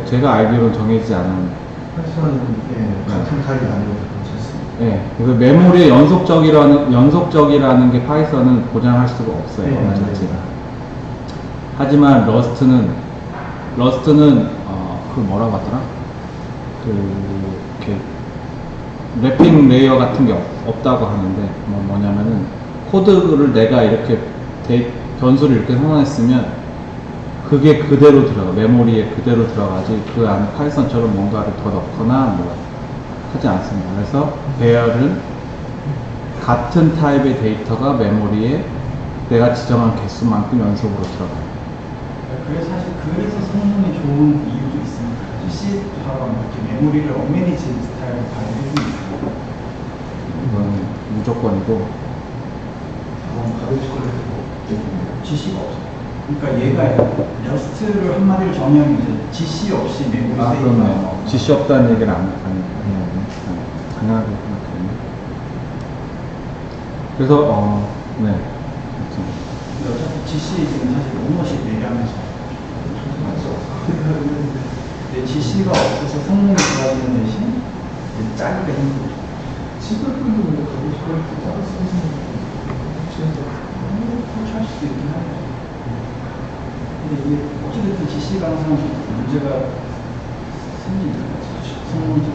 [SPEAKER 2] 제가 알기로는 정해지지 않은.
[SPEAKER 3] 파이썬은 같은 타입이 아니고 괜찮습니다.
[SPEAKER 2] 네, 그래서 메모리에 연속적이라는 게 파이썬은 보장할 수가 없어요.
[SPEAKER 3] 네,
[SPEAKER 2] 자체가. 하지만 러스트는 그 뭐라고 하더라? 이렇게 랩핑 레이어 같은 게 없다고 하는데 뭐냐면은 코드를 내가 이렇게 변수를 이렇게 선언했으면 그게 그대로 들어가 메모리에 그대로 들어가지 그 안에 파이썬처럼 뭔가를 더 넣거나 뭐 하지 않습니다. 그래서 배열은 같은 타입의 데이터가 메모리에 내가 지정한 개수만큼 연속으로 들어가요.
[SPEAKER 3] 그래서 성능이 좋은 이유도 있습니다. C처럼 이렇게 메모리를 엄매니지 스타일로 발휘해주는 거고
[SPEAKER 2] 이건 무조건이고
[SPEAKER 3] 받으실 거를 GC가 없어요. 그러니까 얘가 러스트를 한마디로 정의하면 이제 GC 없이 메모리
[SPEAKER 2] 그러면 GC 없다는 얘기를 안 당연하게 생각했네. 그래서 네.
[SPEAKER 3] 근데 어차피 GC는 사실 오너십 얘기하면서 근데 GC가 없어서 성능이 좋아지는 대신 짜기가 힘들죠.
[SPEAKER 1] 지금도 가고 싶을 때 따로 쓰는
[SPEAKER 3] 설치할 수도 있긴 하죠. 근데 이게 어찌됐든 GC가 항상 문제가 생기는 거죠. 성능상.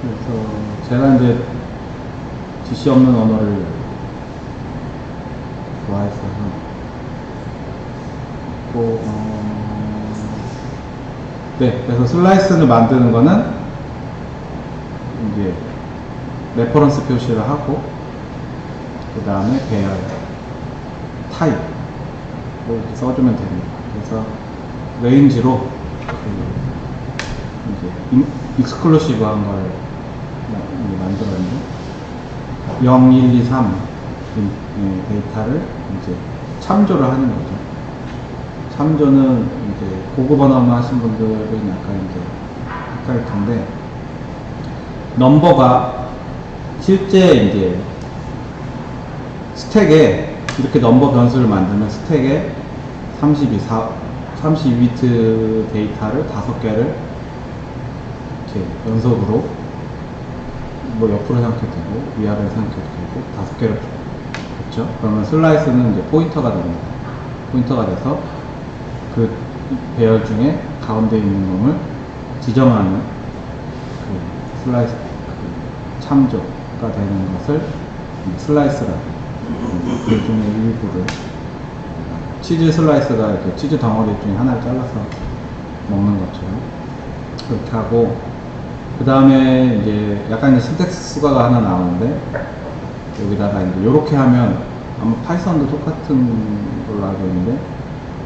[SPEAKER 2] 그래서 제가 이제 GC 없는 언어를 좋아했어서 네, 그래서 슬라이스를 만드는 거는 이제 레퍼런스 표시를 하고 그 다음에 배열 타입 이렇게 써주면 됩니다. 그래서 레인지로 이제 익스클루시브한 걸 만들었는데 0, 1, 2, 3 데이터를 이제 참조를 하는 거죠. 참조는 이제 고급 언어만 하신 분들은 약간 이제 헷갈릴 텐데 넘버가 실제 이제 스택에 이렇게 넘버 변수를 만들면 스택에 32비트 데이터를 5개를 이렇게 연속으로 뭐 옆으로 생각해도 되고 위아래로 생각해도 되고 5개를 줬죠. 그러면 슬라이스는 이제 포인터가 됩니다. 포인터가 돼서 그 배열 중에 가운데 있는 놈을 지정하는 그 슬라이스 그 참조가 되는 것을 슬라이스라고 그 중에 일부를 치즈 슬라이스가 이렇게 치즈 덩어리 중에 하나를 잘라서 먹는 것처럼 그렇게 하고 그 다음에 이제 약간 이제 신텍스 수가가 하나 나오는데 여기다가 이제 요렇게 하면 아마 파이썬도 똑같은 걸로 알고 있는데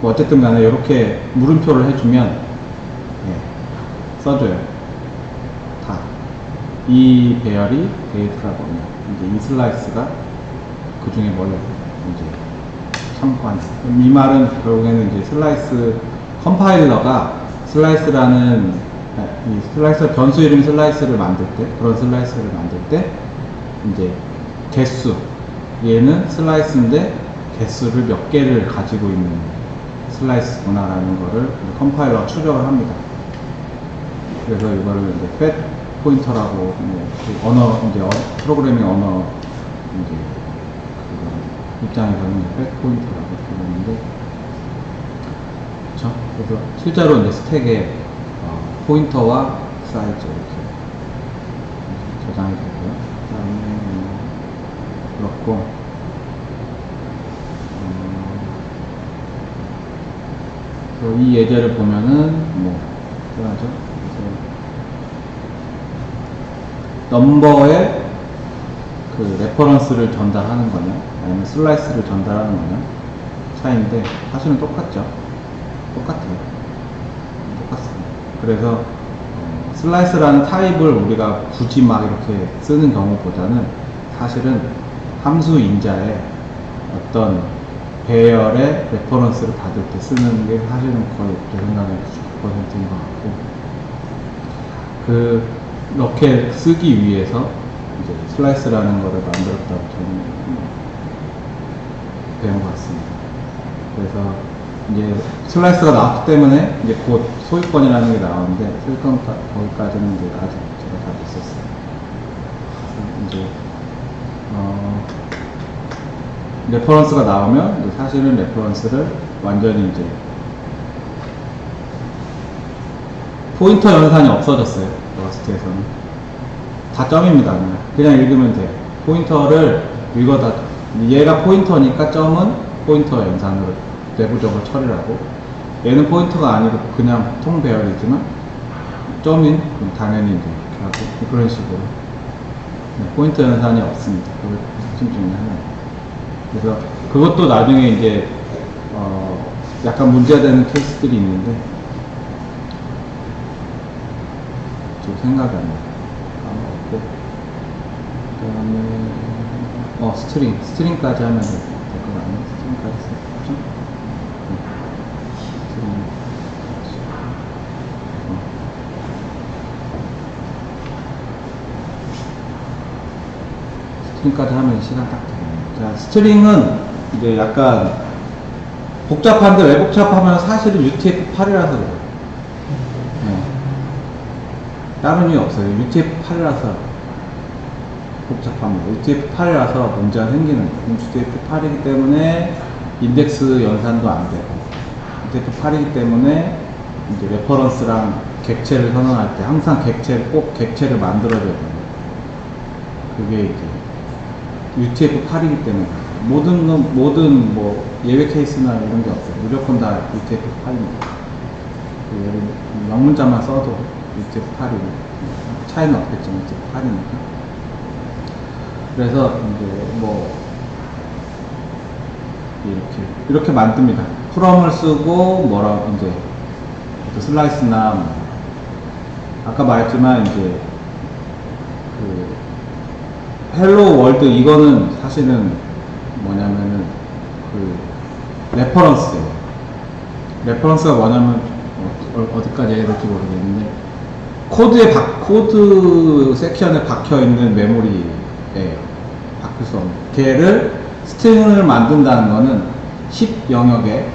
[SPEAKER 2] 뭐 어쨌든 간에 이렇게 물음표를 해주면 예, 써줘요. 다. 이 배열이 데이터가 뭐냐. 이제 이 슬라이스가 그 중에 뭘 이제 참고한. 이 말은 결국에는 이제 슬라이스 컴파일러가 슬라이스라는 이 슬라이스 변수 이름 슬라이스를 만들 때 그런 슬라이스를 만들 때 이제 개수 얘는 슬라이스인데 개수를 몇 개를 가지고 있는 슬라이스구나라는 거를 컴파일러가 추적을 합니다. 그래서 이거를 이제 팻 포인터라고 그 언어 이제 프로그래밍 언어 이제 그 입장에서는 팻 포인터라고 부르는데 그렇죠? 그래서 실제로 이제 스택에 포인터와 사이즈 이렇게 저장이 되고요. 그다음에 그렇고 이 예제를 보면은 뭐 뭐하죠? 넘버에 그 레퍼런스를 전달하는 거냐 아니면 슬라이스를 전달하는 거냐 차이인데 사실은 똑같죠. 똑같아요. 똑같습니다. 그래서 슬라이스라는 타입을 우리가 굳이 막 이렇게 쓰는 경우보다는 사실은 함수 인자에 어떤 배열의 레퍼런스를 받을 때 쓰는 게 사실은 거의 제 생각에 99%인 것 같고 그렇게 쓰기 위해서 이제 슬라이스라는 거를 만들었다고 저는 배운 것 같습니다. 그래서 이제 슬라이스가 나왔기 때문에 이제 곧 소유권이라는 게 나오는데 소유권 거기까지는 이제 아직 제가 다 있었어요. 이제 레퍼런스가 나오면 이제 사실은 레퍼런스를 완전히 이제 포인터 연산이 없어졌어요. 러스트에서는 다 점입니다. 그냥 읽으면 돼요. 포인터를 읽어다 얘가 포인터니까 점은 포인터 연산으로 내부적으로 처리를 하고 얘는 포인터가 아니고 그냥 통 배열이지만 점인 당연히 이제 이렇게 하고 그런 식으로 포인터 연산이 없습니다. 그걸 특징 중에 하나예요. 그래서 그것도 나중에 이제 약간 문제가 되는 케이스들이 있는데 좀 생각이 안 나요. 까먹었고 그 다음에 스트링까지 하면 될 것 같네요. 스트링까지 썼죠? 스트링까지 하면 시간 딱 되겠네요. 자, 스트링은 이제 약간 복잡한데 왜 복잡하면 사실은 UTF-8이라서 그래요. 네. 다른 이유 없어요. UTF-8이라서 복잡합니다. UTF-8이라서 문제가 생기는 거예요. UTF-8이기 때문에 인덱스 연산도 안 되고 UTF-8이기 때문에 이제 레퍼런스랑 객체를 선언할 때 항상 꼭 객체를 만들어줘야 돼요. 그게 이제 UTF-8이기 때문에 모든 뭐 예외 케이스나 이런 게 없어요. 무조건 다 UTF-8입니다. 영문자만 써도 UTF-8이고 차이는 없겠지만 UTF-8이니까. 그래서 이제 뭐 이렇게 만듭니다. 프롬을 쓰고 이제 슬라이스나 뭐 아까 말했지만 이제 그 헬로 월드 이거는 사실은 뭐냐면은 그 레퍼런스예요. 레퍼런스가 뭐냐면 어디까지 해야 될지 모르겠는데 코드 섹션에 박혀 있는 메모리에 박힐 수 없는 걔를 스트링을 만든다는 거는 10 영역에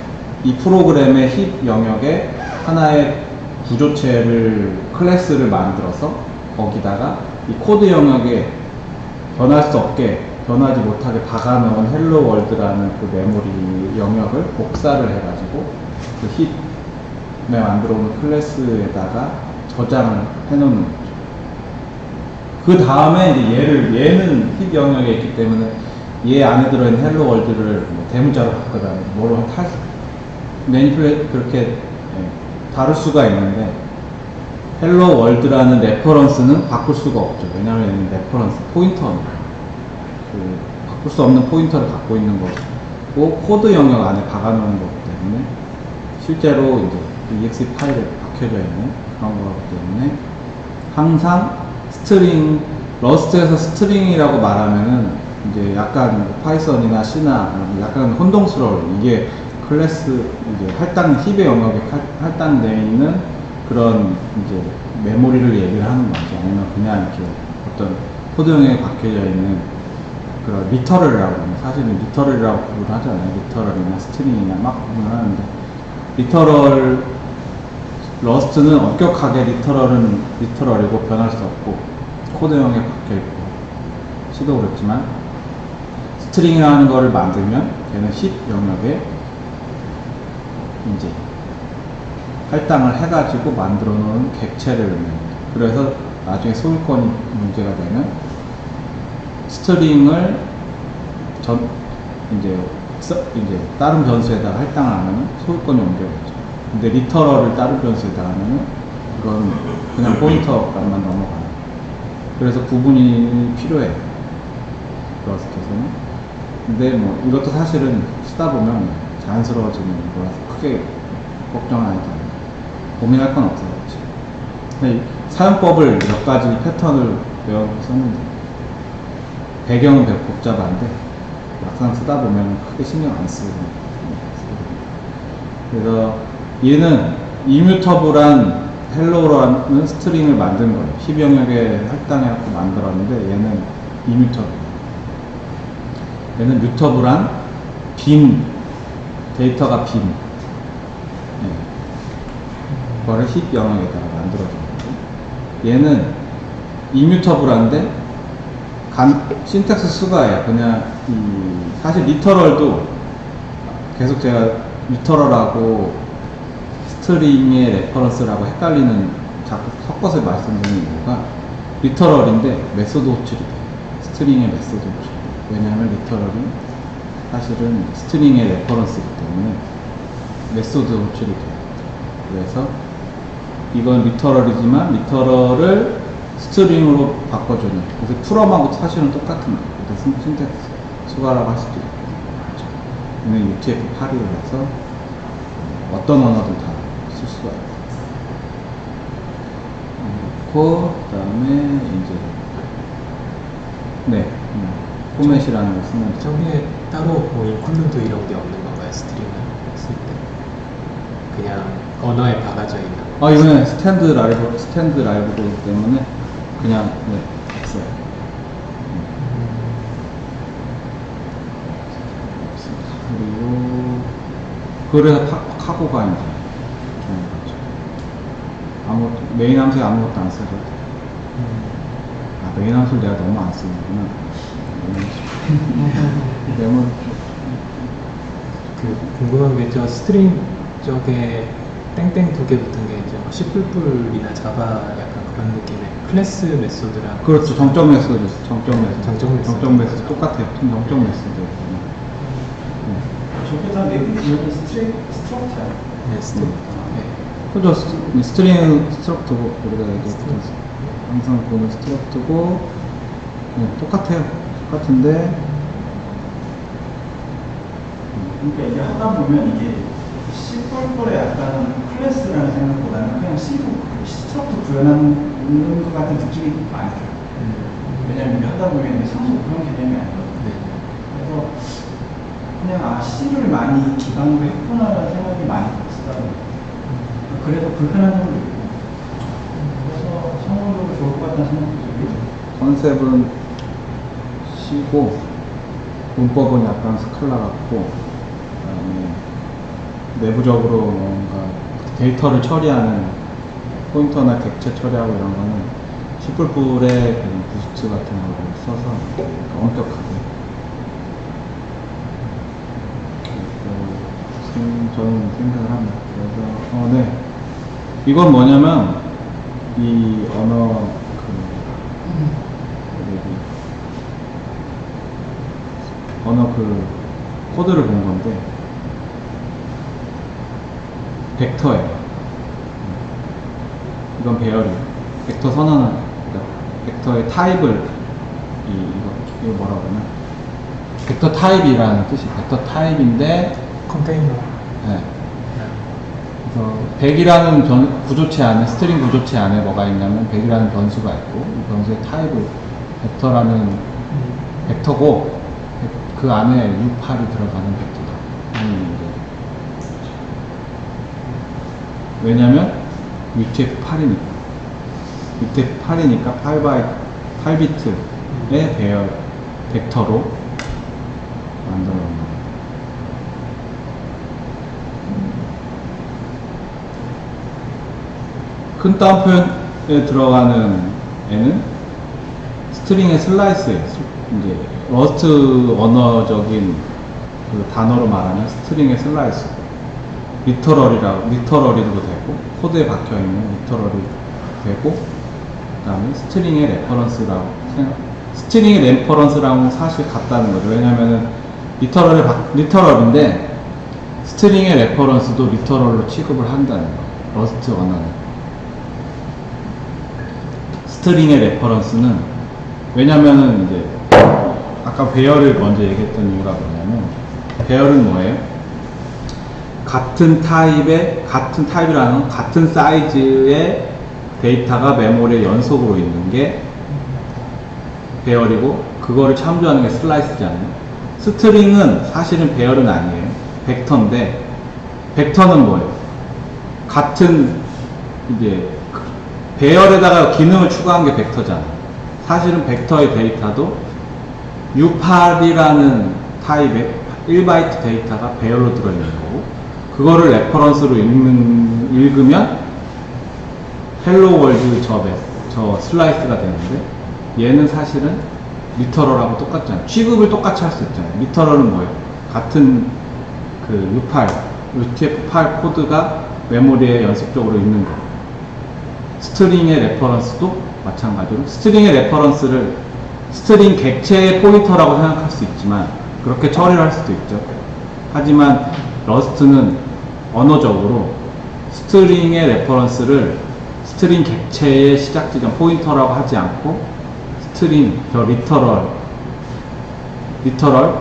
[SPEAKER 2] 이 프로그램의 힙 영역에 하나의 구조체를 클래스를 만들어서 거기다가 이 코드 영역에 변할 수 없게 변하지 못하게 박아놓은 헬로 월드라는 그 메모리 영역을 복사를 해가지고 그 힙에 만들어 놓은 클래스에다가 저장을 해놓는 거죠. 그 다음에 이제 얘는 힙 영역에 있기 때문에 얘 안에 들어있는 헬로 월드를 뭐 대문자로 바꾸다 뭐로 매니플레 그렇게 다룰 수가 있는데 헬로 월드라는 레퍼런스는 바꿀 수가 없죠. 왜냐하면 얘는 레퍼런스 포인터입니다. 바꿀 수 없는 포인터를 갖고 있는 거고 코드 영역 안에 박아놓은 거기 때문에 실제로 이제 exe 파일에 박혀져 있는 그런 거기 때문에 항상 스트링 러스트에서 스트링이라고 말하면은 이제 약간 파이썬이나 C나 약간 혼동스러워요. 이게 클래스 이제 힙의 영역에 할당되어 있는 그런 이제 메모리를 얘기를 하는 거죠. 아니면 그냥 이렇게 어떤 코드 영역에 박혀져 있는 그런 리터럴이라고 합니다. 사실은 리터럴이라고 구분을 하잖아요. 리터럴이나 스트링이나 막 구분을 하는데 리터럴 러스트는 엄격하게 리터럴은 리터럴이고 변할 수 없고 코드 영역에 박혀 있고 C도 그렇지만 스트링이라는 거를 만들면 걔는 10 영역에 이제 할당을 해가지고 만들어 놓은 객체를 넣습니다. 그래서 나중에 소유권이 문제가 되면 스트링을 이제 다른 변수에다가 할당을 하면 소유권이 옮겨가죠. 근데 리터럴을 다른 변수에다가 하면 이건 그냥 포인터값만 넘어가요. 그래서 구분이 필요해요. 러스트에서는. 근데 뭐 이것도 사실은 쓰다 보면 자연스러워지는 거라서 크게 걱정 안 해도 돼요. 고민할 건 없어요. 근데 사용법을 몇 가지 패턴을 배워서는 배경은 복잡한데 막상 쓰다 보면 크게 신경 안 쓰고 그래서 얘는 이뮤터블한 헬로라는 스트링을 만든 거예요. 10영역에 할당해갖고 만들었는데 얘는 이뮤터블. 얘는 뮤터블한 빈 데이터가 빈 그거를 10영역에다가 만들어준 거고 얘는 이뮤터블한데 신텍스 수가예요. 그냥 사실 리터럴도 계속 제가 리터럴하고 스트링의 레퍼런스라고 헷갈리는 자꾸 섞어서 말씀드리는 이유가 리터럴인데 메소드 호출이 돼요. 스트링의 메소드 호출. 왜냐하면 리터럴이 사실은 스트링의 레퍼런스이기 때문에 메소드 호출이 돼요. 그래서 이건 리터럴이지만 리터럴을 스트링으로 바꿔주는 그래서 풀엄하고 사실은 똑같은 거예요. 그래서 신텍스 수가라고 할 수도 있고 얘는 UTF-8이라 해서 어떤 언어든 다 쓸 수가 있고 그리고 그 다음에 이제 네 포맷이라는 걸 쓰면 돼요.
[SPEAKER 1] 저기에 따로 뭐 인클루드 이런 게 없는 건가요? 스트링을 쓸 때 그냥 언어에 박아져 있는 거.
[SPEAKER 2] 이거는 스탠드 라이브러기 때문에 그냥 없어요. 그리고 그래서 카고가 이제 좋은 거죠. 메인 함수에 아무것도 안 써도 메인 함수를 내가 너무 안 쓰는구나. 메모리
[SPEAKER 1] 궁금한 게 저 스트링 쪽에 땡땡 두 개 붙은 게 이제 뭐 C++이나 자바 약간 그런 느낌의 클래스 메소드랑
[SPEAKER 2] 그렇죠. 정적 메소드
[SPEAKER 1] 정적 메소드.
[SPEAKER 2] 똑같아요. 정적 메소드.
[SPEAKER 3] 저게 다 내부는 스트럭처야.
[SPEAKER 1] 네, 스트링.
[SPEAKER 2] 그죠. 스트링은 스트럭트고 우리가 얘기했죠. 항상 보는 스트럭트고 똑같아요. 똑같은데
[SPEAKER 3] 그러니까 이게 하다 보면 이게 C++의 약간 클래스라는 생각보다는 그냥 스트럭트 구현하는 것 같은 느낌이 많이 들어요. 왜냐면 이게 하다 보면 상수 그런 개념이 아니거든요. 그래서 그냥 C를 많이 기반으로 했구나라는 생각이 많이 들었어요. 그래서 불편한 점도 있고 그래서 성공적으로 좋을 것 같다는 생각도 들고
[SPEAKER 2] 컨셉은 C고 문법은 약간 스칼라 같고 그다음에 내부적으로 뭔가 데이터를 처리하는 포인터나 객체 처리하고 이런 거는 C++의 그런 부스트 같은 거를 써서 엄격하게 저는 생각을 합니다. 그래서 네. 이건 뭐냐면 이 언어 언어 코드를 본 건데 벡터예요. 이건 배열이에요. 벡터 선언은 벡터의 타입을 이거 뭐라고 그러나 벡터 타입이라는 뜻이 벡터 타입인데
[SPEAKER 1] 컨테이너.
[SPEAKER 2] 네. 그래서 100이라는 구조체 안에 스트링 구조체 안에 뭐가 있냐면 100이라는 변수가 있고 이 변수의 타입을 벡터라는 벡터고 그 안에 U8이 들어가는 벡터다. 왜냐면 UTF-8이니까 UTF-8이니까 8비트의 배열 벡터로 만들어 놓은 거예요. 큰 따옴표에 들어가는 애는 스트링의 슬라이스예요. 이제 러스트 언어적인 그 단어로 말하면 스트링의 슬라이스. 리터럴이도 되고 코드에 박혀 있는 리터럴이 되고 그다음에 스트링의 레퍼런스라고 스트링의 레퍼런스랑 사실 같다는 거죠. 왜냐면은 리터럴인데 스트링의 레퍼런스도 리터럴로 취급을 한다는 거. 러스트 언어는 스트링의 레퍼런스는 왜냐면은 이제 아까 배열을 먼저 얘기했던 이유가 뭐냐면 배열은 뭐예요? 같은 타입이라는 건 같은 사이즈의 데이터가 메모리에 연속으로 있는 게 배열이고 그거를 참조하는 게 슬라이스잖아요. 스트링은 사실은 배열은 아니에요. 벡터인데 벡터는 뭐예요? 같은 이제 배열에다가 기능을 추가한 게 벡터잖아요. 사실은 벡터의 데이터도 U8이라는 타입의 1바이트 데이터가 배열로 들어있는 거고 그거를 레퍼런스로 읽으면 헬로 월드 저 슬라이스가 되는데 얘는 사실은 리터럴하고 똑같잖아요. 취급을 똑같이 할 수 있잖아요. 리터럴은 뭐예요? 같은 그 UTF-8 코드가 메모리에 연속적으로 있는 거. 스트링의 레퍼런스도 마찬가지로 스트링의 레퍼런스를 스트링 객체의 포인터라고 생각할 수 있지만 그렇게 처리를 할 수도 있죠. 하지만 러스트는 언어적으로 스트링의 레퍼런스를 스트링 객체의 시작 지점 포인터라고 하지 않고 스트링 리터럴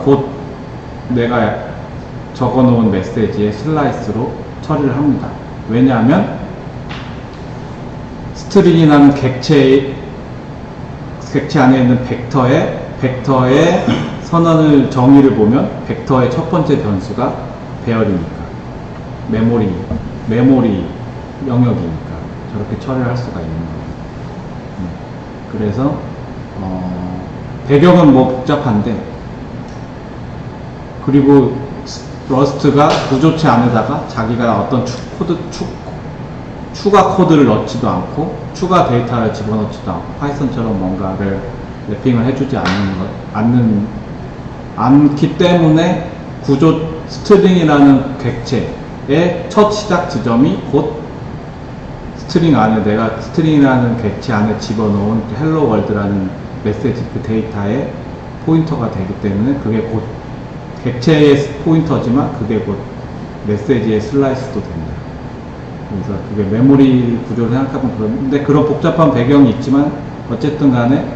[SPEAKER 2] 곧 내가 적어 놓은 메시지의 슬라이스로 처리를 합니다. 왜냐하면 스트링이라는 객체 안에 있는 벡터의 선언을 정의를 보면 벡터의 첫 번째 변수가 배열이니까 메모리 영역이니까 저렇게 처리를 할 수가 있는 거예요. 그래서 배경은 뭐 복잡한데 그리고 러스트가 구조체 안에다가 자기가 어떤 추가 코드를 넣지도 않고 추가 데이터를 집어넣지도 않고 파이썬처럼 뭔가를 랩핑을 해주지 않기 때문에 스트링이라는 객체의 첫 시작 지점이 곧 스트링 안에 내가 스트링이라는 객체 안에 집어넣은 헬로 월드라는 메시지 그 데이터의 포인터가 되기 때문에 그게 곧 객체의 포인터지만 그게 곧 메시지의 슬라이스도 된다. 그래서 그게 메모리 구조를 생각하면 그런데 그런 복잡한 배경이 있지만 어쨌든 간에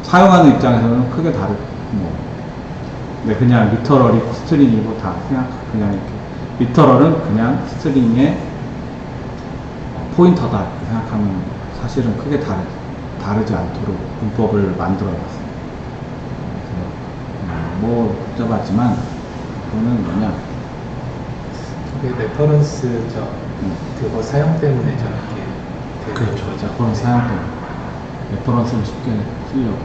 [SPEAKER 2] 사용하는 입장에서는 크게 다르고 근데 그냥 리터럴이고 스트링이고 다 그냥 이렇게 리터럴은 그냥 스트링의 포인터다 이렇게 생각하면 사실은 크게 다르지 않도록 문법을 만들어놨어요. 뭐 복잡하지만 그거는 뭐냐
[SPEAKER 1] 그게 레퍼런스 그거 사용 때문에 저렇게 되는
[SPEAKER 2] 그렇죠.
[SPEAKER 1] 거죠.
[SPEAKER 2] 레퍼런스 사용 때문에 레퍼런스를 쉽게 쓰려고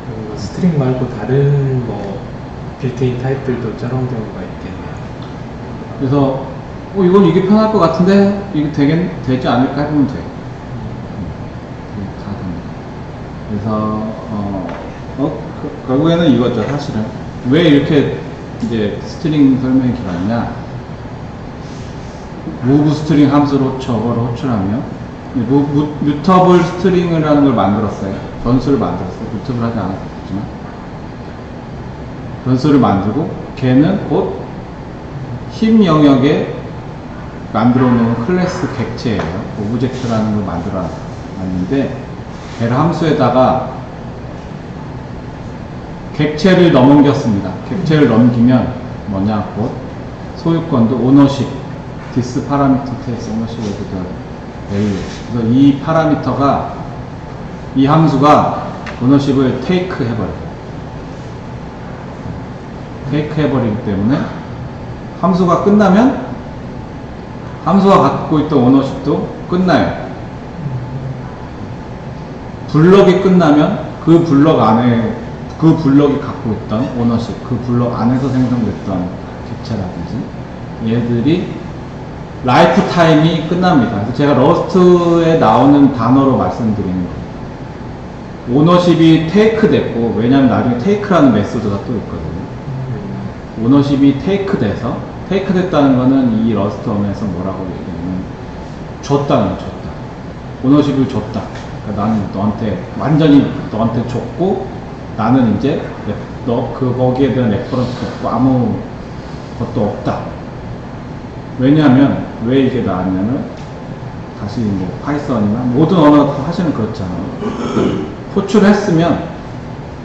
[SPEAKER 1] 그리고 스트링 말고 다른 뭐 빌트인 타입들도 저런 경우가 있겠네요.
[SPEAKER 2] 그래서 이건 이게 편할 것 같은데 이게 되지 않을까 해보면 돼. 다 됩니다. 그래서 결국에는 이거죠. 사실은 왜 이렇게 이제 스트링 설명이 길었냐? 무브 스트링 함수로 저거를 호출하며 뮤터블 스트링이라는 걸 만들었어요. 변수를 만들었어요. 뮤터블 하지 않았지만 변수를 만들고 걔는 곧 힘 영역에 만들어 놓은 클래스 객체예요. 오브젝트라는 걸 만들어 놨는데 걔를 함수에다가 객체를 넘겼습니다. 객체를 넘기면 뭐냐? 곧 소유권도 오너십, 디스 파라미터 테스트 오너십 오브 더 밸류. 그래서 이 파라미터가 이 함수가 오너십을 테이크 해버려요. 테이크 해버리기 때문에 함수가 끝나면 함수가 갖고 있던 오너십도 끝나요. 블럭이 끝나면 그 블럭 안에 그 블럭이 갖고 있던 오너십, 그 블럭 안에서 생성됐던 객체라든지 얘들이 라이프 타임이 끝납니다. 그래서 제가 러스트에 나오는 단어로 말씀드리는 거예요. 오너십이 테이크 됐고, 왜냐면 나중에 테이크라는 메소드가 또 있거든요. 오너십이 테이크 돼서, 테이크 됐다는 거는 이 러스트 언어에서 뭐라고 얘기하면 줬다는 거예요. 줬다. 오너십을 줬다. 그러니까 나는 너한테 완전히 너한테 줬고, 나는 이제 거기에 대한 레퍼런스가 없고 아무 것도 없다. 왜냐하면 왜 이게 나왔냐면 다시 뭐 파이썬이나 모든 언어 사실은 그렇잖아요. 호출했으면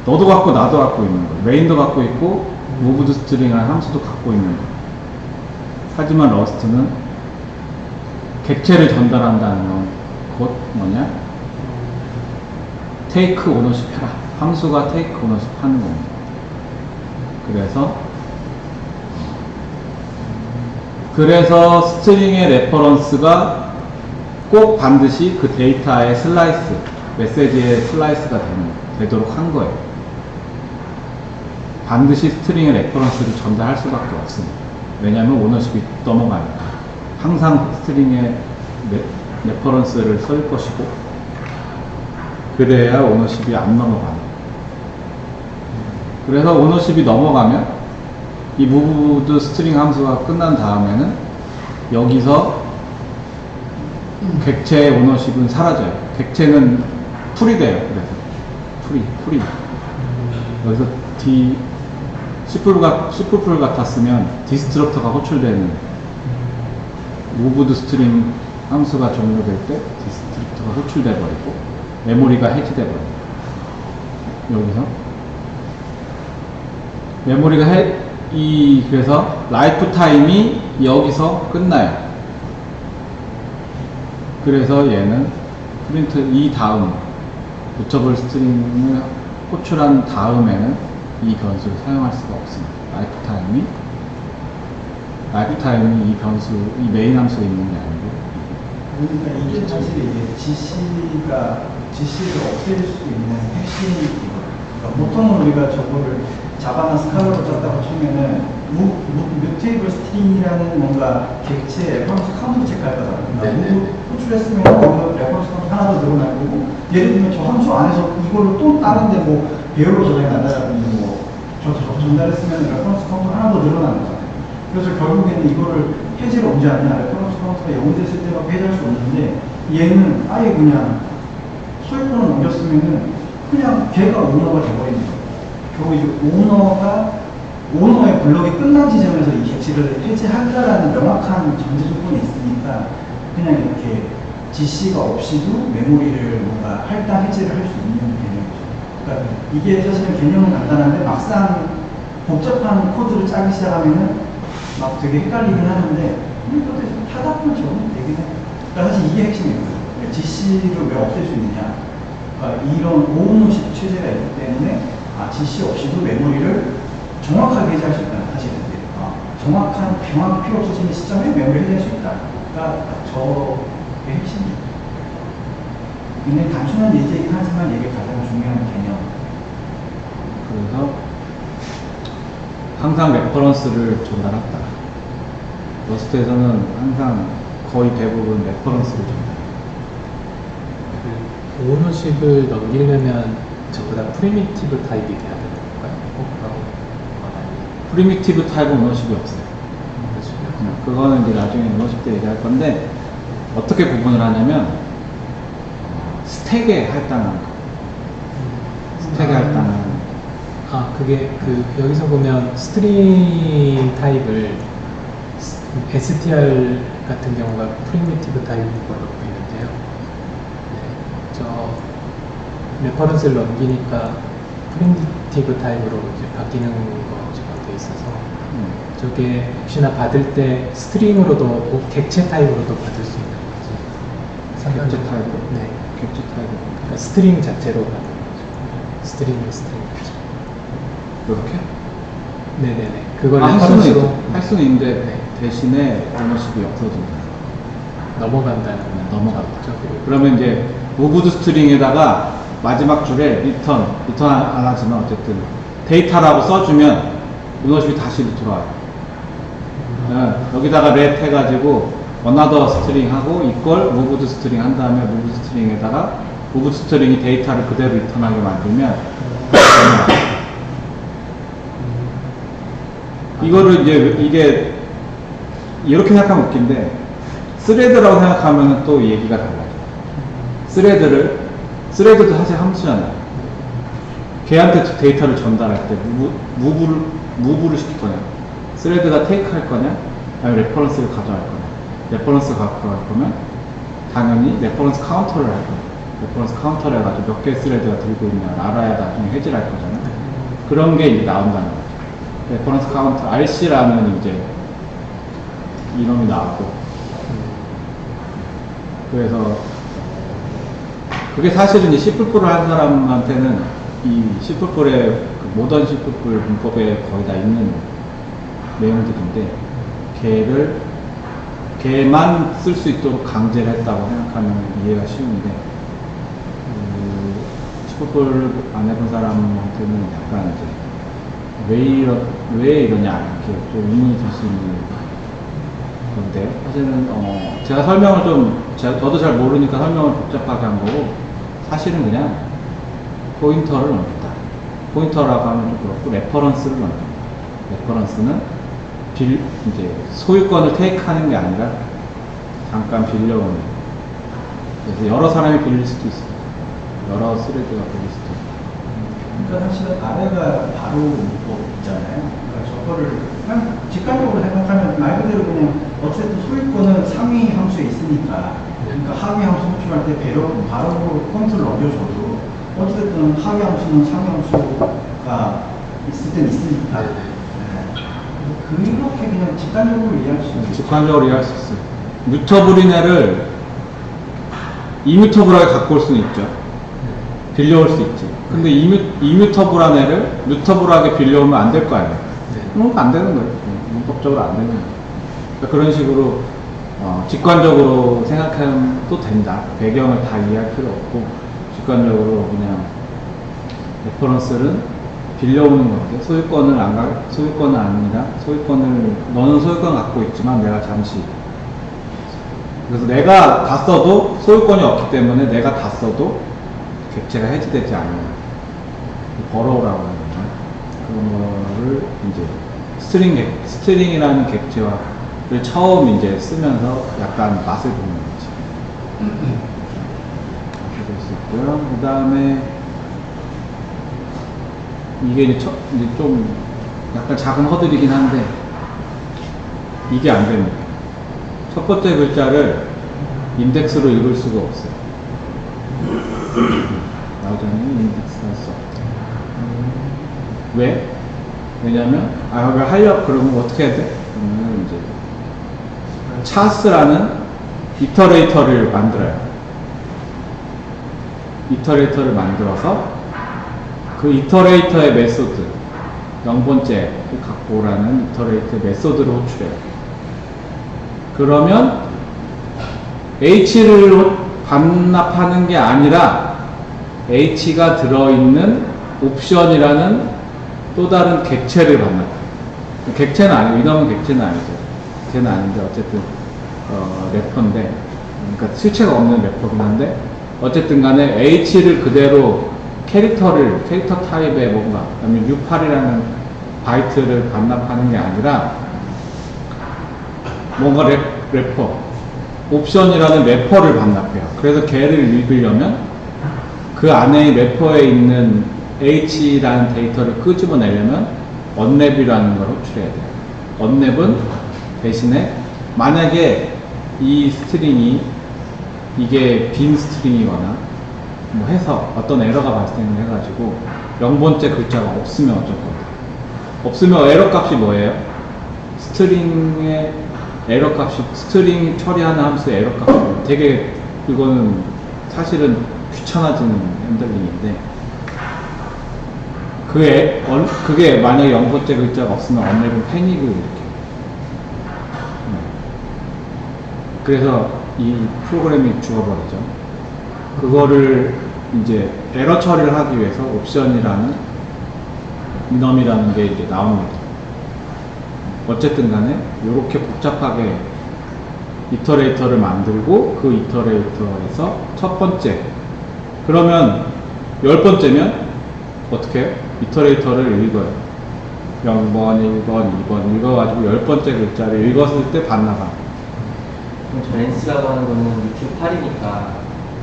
[SPEAKER 2] 너도 갖고 나도 갖고 있는 거예요. 메인도 갖고 있고 무브드 스트링이라는 함수도 갖고 있는 거예요. 하지만 러스트는 객체를 전달한다는 건 곧 뭐냐? 테이크 오너십 해라. 함수가 테이크 오너십 하는 겁니다. 그래서 스트링의 레퍼런스가 꼭 반드시 그 데이터의 슬라이스, 메시지의 슬라이스가 되도록 한 거예요. 반드시 스트링의 레퍼런스를 전달할 수밖에 없습니다. 왜냐하면 오너십이 넘어가니까. 항상 스트링의 레퍼런스를 쓸 것이고, 그래야 오너십이 안 넘어가요. 그래서 오너십이 넘어가면 이 무브드 스트링 함수가 끝난 다음에는 여기서 객체의 오너십은 사라져요. 객체는 풀이 돼요. 그래서 풀이. 여기서 C++ 같았으면 디스트럭터가 호출되는 무브드 스트링 함수가 종료될 때 디스트럭터가 호출돼 버리고 메모리가 해지돼 버려요. 여기서 메모리가 그래서 라이프 타임이 여기서 끝나요. 그래서 얘는 프린트 이 다음 뮤터블 스트링을 호출한 다음에는 이 변수를 사용할 수가 없습니다. 라이프 타임이 이 변수, 이 메인 함수에 있는 게 아니고.
[SPEAKER 3] 그러니까 이게 사실 이게 GC를 없앨 수 있는 핵심이거든요. 그러니까 보통은 우리가 저거를 자바나 스칼라로 짰다고 치면은 뮤테이블 스트링이라는 뭔가 객체 레퍼런스 카운트를 체크할 거잖아요. 그러니까 호출했으면 레퍼런스 카운트 하나 더 늘어날 거고, 예를 들면 저 함수 안에서 이걸로 또 다른데 뭐 배열로 저장이 난다라든지 저 전달했으면 레퍼런스 카운트 하나 더 늘어나는 거잖아요. 그래서 결국에는 이거를 해제를 언제 하냐, 레퍼런스 카운트가 0 됐을 때만 해제할 수 없는데, 얘는 아예 그냥 소유권을 넘겼으면은 그냥 걔가 오너가 돼버리는 거예요. 결국 이제 오너의 블럭이 끝난 지점에서 이 객체를 해제한다라는 명확한 전제 조건이 있으니까 그냥 이렇게 GC가 없이도 메모리를 뭔가 할당 해제를 할 수 있는 개념이죠. 그러니까 이게 사실은 개념은 간단한데 막상 복잡한 코드를 짜기 시작하면은 막 되게 헷갈리긴 하는데 이것도 하다 보면 적응이 되긴 해요. 그러니까 사실 이게 핵심이거든요. GC를 왜 없앨 수 있느냐. 그러니까 이런 오너십 체제가 있기 때문에 GC 없이도 메모리를 정확하게 해제할 수 있다는 사실은 정확히 필요 없어지는 시점에 메모리를 해제할 수 있다. 그러니까 저의 핵심입니다. 굉장히 단순한 예제이긴 하지만 이게 가장 중요한 개념.
[SPEAKER 2] 그래서 항상 레퍼런스를 전달한다. 러스트에서는 항상 거의 대부분 레퍼런스를 줍니다.
[SPEAKER 1] 그 오너십을 넘기려면 전부 다 프리미티브 타입이 돼야 되는 건가요?
[SPEAKER 2] 프리미티브 타입은 오너십이 없어요. 그거는 이제 나중에 오너십 때 얘기할 건데, 어떻게 구분을 하냐면, 스택에 할당하는 거. 스택에 할당하는 거.
[SPEAKER 1] 아, 그게 여기서 보면 스트링 타입을 STR 같은 경우가 프리미티브 타입인 걸로 보이는데요. 네, 저 레퍼런스를 넘기니까 프리미티브 타입으로 이제 바뀌는 거가 돼 있어서 저게 혹시나 받을 때 스트링으로도 객체 타입으로도 받을 수 있는 거지.
[SPEAKER 2] 객체 타입으로?
[SPEAKER 1] 네.
[SPEAKER 2] 객체 타입으로.
[SPEAKER 1] 그러니까 스트링 자체로 받는 거죠. 스트링 자체로.
[SPEAKER 2] 이렇게?
[SPEAKER 1] 네네네. 그걸
[SPEAKER 2] 할 수는
[SPEAKER 1] 레퍼런스로
[SPEAKER 2] 있죠. 할 수는 있는데,
[SPEAKER 1] 네.
[SPEAKER 2] 대신에 오너십이 없어진다.
[SPEAKER 1] 넘어간다는
[SPEAKER 2] 넘어간다.
[SPEAKER 1] 거죠. 그리고
[SPEAKER 2] 그러면 이제 무브드 스트링에다가 마지막 줄에 리턴 안 하지만 어쨌든 데이터라고 써주면 오너십이 다시 들어와요. 여기다가 렛 해가지고 another 스트링 하고 이걸 무브드 스트링 한 다음에 무브드 스트링에다가 무브드 스트링이 데이터를 그대로 리턴하게 만들면 이거를 이제 이게 이렇게 생각하면 웃긴데 스레드라고 생각하면 또 얘기가 달라요. 스레드도 사실 함수잖아요. 걔한테 데이터를 전달할 때 무브를 시킬 거냐, 스레드가 테이크 할 거냐, 아니면 레퍼런스를 가져갈 거냐. 레퍼런스 갖고 갈 거면 당연히 레퍼런스 카운터를 할 거야. 레퍼런스 카운터를 해가지고 몇 개 스레드가 들고 있냐 알아야 나중에 해지를 할 거잖아요. 그런 게 이제 나온다는 거죠. 레퍼런스 카운터 RC라는 이제 이놈이 나왔고, 그래서 그게 사실은 이제 C++를 한 사람한테는 이 C++의 그 모던 C++ 문법에 거의 다 있는 내용들인데 걔만 쓸 수 있도록 강제를 했다고 생각하면 이해가 쉬운데 C++를 안 해본 사람한테는 약간 이제 왜 이러냐 이렇게 좀 의문이 들 수 있는 건데, 사실은 제가 설명을 저도 잘 모르니까 설명을 복잡하게 한 거고, 사실은 그냥 포인터를 넘긴다. 포인터라고 하면 좀 그렇고 레퍼런스를 넘긴다. 레퍼런스는 이제 소유권을 테이크하는 게 아니라 잠깐 빌려오는. 그래서 여러 사람이 빌릴 수도 있어요. 여러 스레드가 빌릴 수도 있어요.
[SPEAKER 3] 그러니까 사실은 아래가 바로 문법 있잖아요. 그러니까 저거를 그냥 직관적으로 생각하면 말 그대로 그냥 어쨌든 소유권은 상위 함수에 있으니까, 그러니까 하위 함수 호출할 때 바로 컴퓨터를 넘겨줘도 어쨌든 하위 함수는 상위 함수가 있을 땐 있으니까. 그렇게 그냥 직관적으로 이해할 수 있어요.
[SPEAKER 2] 직관적으로 이해할 수 있어요. 뮤터블인 이뮤터블하게 갖고 올 수는 있죠. 빌려올 수 있지. 근데 이뮤터블한 애를 뮤터블하게 빌려오면 안 될 거 아니에요. 그럼 안 되는 거예요. 문법적으로 안 되는 거예요. 그러니까 그런 식으로 직관적으로 생각해도 된다. 배경을 다 이해할 필요 없고 직관적으로 그냥 레퍼런스는 빌려오는 건데 소유권은 아니라 너는 소유권 갖고 있지만 내가 잠시, 그래서 내가 다 써도 소유권이 없기 때문에 내가 다 써도 객체가 해지되지 않는 버러우라고 하는 거죠. 그런 거를 이제 스트링이라는 객체를 처음 이제 쓰면서 약간 맛을 보는 거지. 이렇게 될 수 있고요. 그 다음에 이게 이제 좀 약간 작은 허들이긴 한데 이게 안 됩니다. 첫 번째 글자를 인덱스로 읽을 수가 없어요. 나오자니 인덱스 할 수 없다. 왜? 왜냐면 이걸 하려고 그러면 어떻게 해야 돼? 그러면 이제 차스라는 이터레이터를 만들어요. 이터레이터를 만들어서 그 이터레이터의 메소드 0번째를 갖고 오라는 이터레이터의 메소드를 호출해요. 그러면 H를 반납하는 게 아니라 H가 들어있는 옵션이라는 또 다른 객체를 반납해요. 객체는 아니고, 이놈은 객체는 아니죠. 쟤는 아닌데 어쨌든 래퍼인데, 그러니까 실체가 없는 래퍼긴 한데 어쨌든 간에 H를 그대로 캐릭터 타입의 뭔가, 그다음에 U8이라는 바이트를 반납하는 게 아니라 뭔가 래퍼 옵션이라는 래퍼를 반납해요. 그래서 걔를 읽으려면 그 안에 래퍼에 있는 H라는 데이터를 끄집어내려면 언랩이라는 걸 호출해야 돼요. 언랩은 대신에 만약에 이 스트링이 이게 빈 스트링이거나 뭐 해서 어떤 에러가 발생을 해가지고 0번째 글자가 없으면 어쩔 건데, 없으면 에러 값이 뭐예요? 스트링의 에러 값이, 스트링 처리하는 함수의 에러 값이 되게, 이거는 사실은 귀찮아지는 핸들링인데, 그게 만약에 0번째 글자가 없으면 언랩은 패닉을 일으켜요. 그래서 이 프로그램이 죽어버리죠. 그거를 이제 에러 처리를 하기 위해서 옵션이라는 이넘이라는 게 이제 나옵니다. 어쨌든 간에 이렇게 복잡하게 이터레이터를 만들고 그 이터레이터에서 첫 번째, 그러면 10번째면 어떻게 해요? 이터레이터를 읽어요. 0번, 1번, 2번 읽어가지고 10번째 글자를 읽었을 때 반나가.
[SPEAKER 4] 저 렌스라고 하는 거는 유튜브 8이니까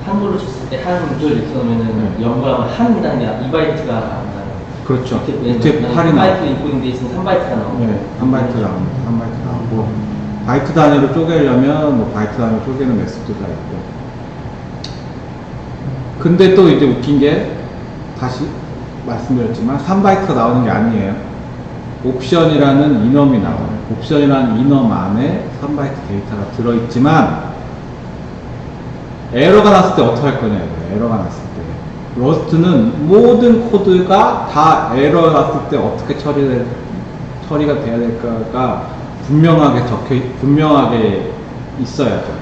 [SPEAKER 4] 한글로 쳤을 때 한 문자를 이렇게 넣으면은 영어하면 한이라는 게 2바이트가 나온다는.
[SPEAKER 2] 그렇죠. 유튜브 8이
[SPEAKER 4] 3바이트 인코딩 돼 있으면 3바이트가 나오고.
[SPEAKER 2] 네, 3바이트 나옵니다. 3바이트 나오고, 바이트 단위로 쪼개려면 뭐 바이트 단위로 쪼개는 메소드가 있고. 근데 또 이제 웃긴 게, 다시 말씀드렸지만 3바이트가 나오는 게 아니에요. 옵션이라는 이넘이 나와요. 옵션이라는 이넘 안에 3바이트 데이터가 들어있지만 에러가 났을 때 어떻게 할 거냐 이거예요. 에러가 났을 때 러스트는 모든 코드가 다 에러 났을 때 어떻게 처리가 돼야 될까가 분명하게 있어야죠.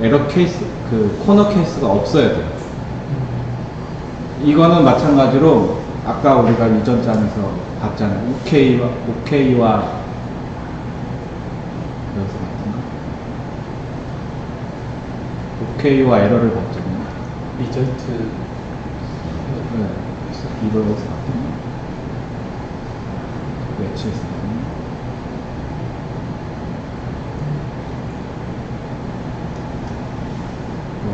[SPEAKER 2] 에러 케이스, 그 코너 케이스가 없어야 돼요. 이거는 마찬가지로 아까 우리가 이전 장에서 봤잖아요. OK와 여기서 봤던가? OK와 에러를 봤잖아요.
[SPEAKER 1] 리절트
[SPEAKER 2] 네. 이거 여기서 봤던가? 매치에서 봤던가? 네.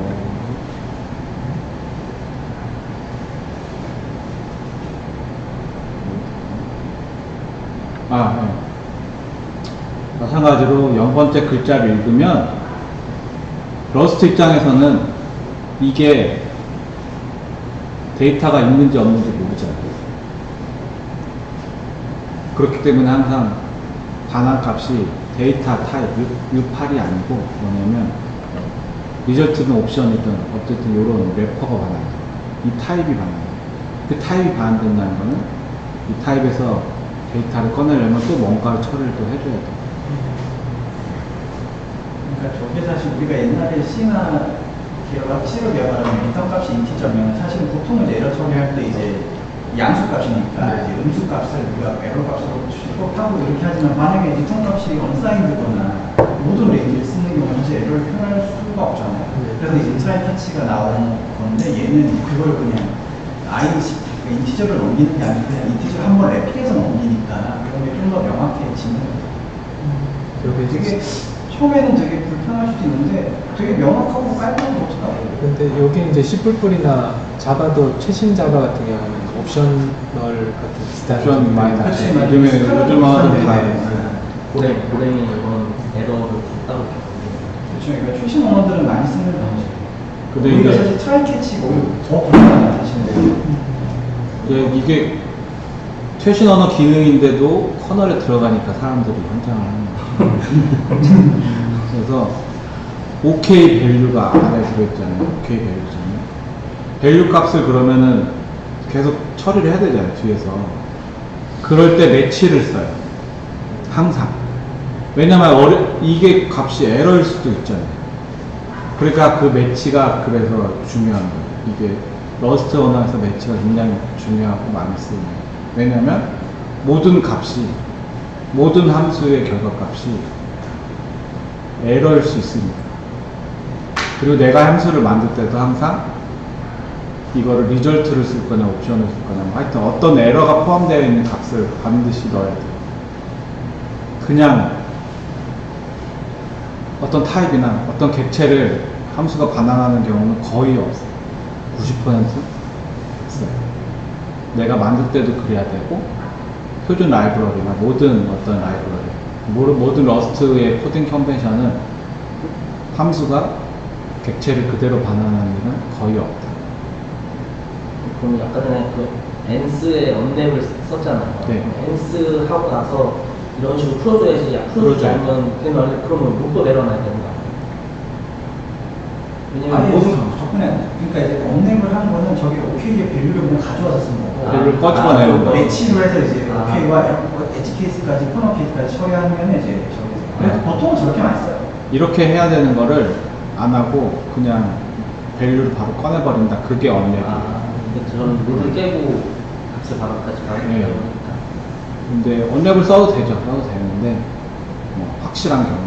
[SPEAKER 2] 마찬가지로 0번째 글자를 읽으면 러스트 입장에서는 이게 데이터가 있는지 없는지 모르잖아요. 그렇기 때문에 항상 반환 값이 데이터 타입 U8이 아니고 뭐냐면 리절트든 옵션이든 어쨌든 이런 래퍼가 반환돼요. 이 타입이 반환돼요. 그 타입이 반환된다는 거는 이 타입에서 데이터를 꺼내려면 또 뭔가를 처리를 또 해줘야 돼.
[SPEAKER 3] 그러니까 저게 사실 우리가 옛날에 C나 C로 개발하는 리턴 값이 인티저면 사실 보통 이제 에러 처리할 때 이제 양수 값이니까 이제 음수 값을 우리가 에러 값으로 취급하고 이렇게 하지만 만약에 리턴 값이 언사인드거나 모든 레인지를 쓰는 경우는 사실 에러를 표현할 수가 없잖아요. 그래서 이제 인사이드 터치가 나오는 건데 얘는 그걸 그냥 인티저를 넘기는 게 아니고 그냥 인티저를 한번 랩핑해서 넘기니까 그런 게 좀 더 명확해지는 거죠. 되게 처음에는 되게 불편할 수도 있는데 되게 명확하고 깔끔하고 좋더라고요.
[SPEAKER 1] 근데 여기 이제 C++이나 자바도 최신 자바 같은 경우는 옵셔널 같은 비슷한
[SPEAKER 2] 옵션 많이
[SPEAKER 3] 그렇지,
[SPEAKER 2] 나지.
[SPEAKER 3] 맞아요.
[SPEAKER 2] 요즘 아들 다
[SPEAKER 4] 고랭이 이런 에러를 따로
[SPEAKER 3] 그렇죠. 그러니까 최신 언어들은 많이 쓰는 방식이에요.
[SPEAKER 2] 근데
[SPEAKER 3] 우리가
[SPEAKER 2] 이제
[SPEAKER 3] 사실 트라이 캐치 더 불편하다 사실은.
[SPEAKER 2] 이게 최신 언어 기능인데도 커널에 들어가니까 사람들이 환장을 하는 거예요. 그래서 OK 밸류가 안에 들어있잖아요. OK 밸류잖아요. 밸류 값을 그러면은 계속 처리를 해야 되잖아요. 뒤에서. 그럴 때 매치를 써요. 항상. 왜냐면 이게 값이 에러일 수도 있잖아요. 그러니까 그 매치가 그래서 중요한 거예요. 이게 러스트 언어에서 매치가 굉장히 중요하고 많이 쓰여요. 왜냐면 모든 함수의 결과값이 에러일 수 있습니다. 그리고 내가 함수를 만들 때도 항상 이거를 리절트를 쓸 거냐 옵션을 쓸 거냐 뭐 하여튼 어떤 에러가 포함되어 있는 값을 반드시 넣어야 돼요. 그냥 어떤 타입이나 어떤 객체를 함수가 반환하는 경우는 거의 없어요. 90% 없어요. 내가 만들 때도 그래야 되고 표준 라이브러리나 모든 어떤 라이브러리 모든 러스트의 코딩 컨벤션은 함수가 객체를 그대로 반환하는 일은 거의 없다.
[SPEAKER 4] 그럼 아까 전에 그 엔스의 언랩을 썼잖아요.
[SPEAKER 2] 네.
[SPEAKER 4] 엔스 하고 나서 이런 식으로 풀어줘야지, 야, 풀어주지
[SPEAKER 2] 풀어줘야
[SPEAKER 4] 않으면 그냥 그러면 로또 내려놔야 되는 거 아니에요? 왜냐면
[SPEAKER 3] 아니
[SPEAKER 4] 모든
[SPEAKER 3] 접근해. 그러니까 이제 언랩을 하는 거는 저기 OK의 밸류를 그냥 가져와서 쓰는 거고.
[SPEAKER 2] 밸류를 꺼집어내는 거.
[SPEAKER 3] 매치를 해서 이제
[SPEAKER 4] 아.
[SPEAKER 3] OK와 엣지 케이스까지 코너 케이스까지 처리하면 이제 저기. 그래서
[SPEAKER 2] 아.
[SPEAKER 3] 보통은 저렇게 많이 써요.
[SPEAKER 2] 이렇게 해야 되는 거를 안 하고 그냥 밸류를 바로 꺼내버린다. 그게 언랩이에요.
[SPEAKER 4] 근데 저는 룰을 깨고 값을 바로까지 가는
[SPEAKER 2] 네.
[SPEAKER 4] 거니까.
[SPEAKER 2] 근데 언랩을 써도 되죠. 써도 되는데 뭐 확실한 경우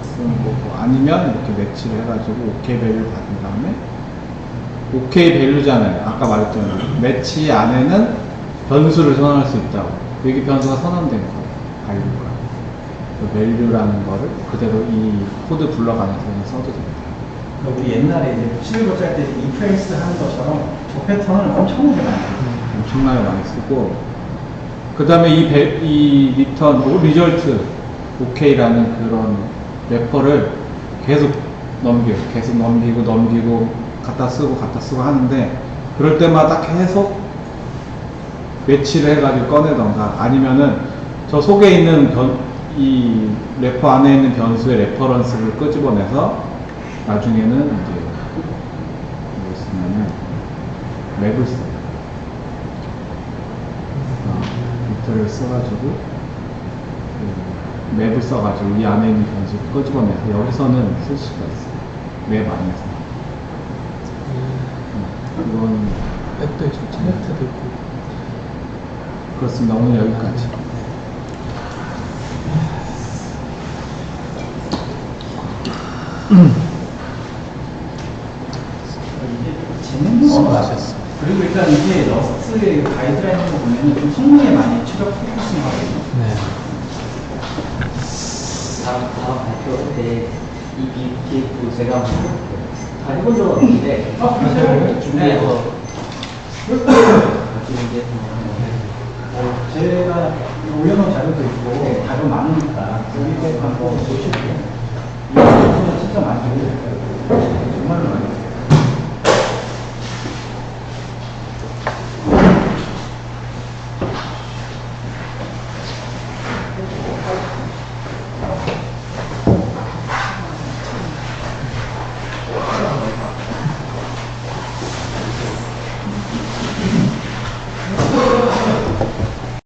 [SPEAKER 2] 쓰는 거고 아니면 이렇게 매치를 해가지고 OK 밸류 받은 다음에 OK 밸류잖아요. 아까 말했잖아요. 매치 안에는 변수를 선언할 수 있다고. 여기 변수가 선언된 거예요. 밸류가. 그 밸류라는 거를 그대로 이 코드 불러가면서 써도 됩니다.
[SPEAKER 3] 그러니까 우리 옛날에 이제 실버 짤 때 이프레스 하는 것처럼 저 패턴을 엄청나게 많이 해요.
[SPEAKER 2] 엄청나게 많이 쓰고 그 다음에 이 리턴 리절트 OK라는 그런 래퍼를 계속 넘기고 갖다 쓰고 하는데 그럴 때마다 계속 매치를 해가지고 꺼내던가 아니면은 저 속에 있는 이 래퍼 안에 있는 변수의 레퍼런스를 끄집어내서 나중에는 이제 뭐 쓰냐면 맵을 써요. 비트를 써가지고 그 맵을 써가지고 이 안에 있는 변수를 끄집어내서 여기서는 쓸 수가 있어요. 맵 안에서. 이건
[SPEAKER 1] 앱도 있고 커넥트도 있고.
[SPEAKER 2] 그렇습니다. 오늘 여기까지.
[SPEAKER 3] 이게 재밌는 거 같아요. 그리고 일단 이게 러스트의 가이드라인을 보면 좀 성능에 많이 추적 포커싱 하거든요.
[SPEAKER 1] 네.
[SPEAKER 4] 다음 발표 때 이 BTF 제가 다 해본 적은 없는데
[SPEAKER 3] 그렇죠.
[SPEAKER 4] 준비해서
[SPEAKER 3] 제가 올려놓은 자료도 있고 자료 많으니까 여기에 한번 보시고 이 부분은 진짜 많이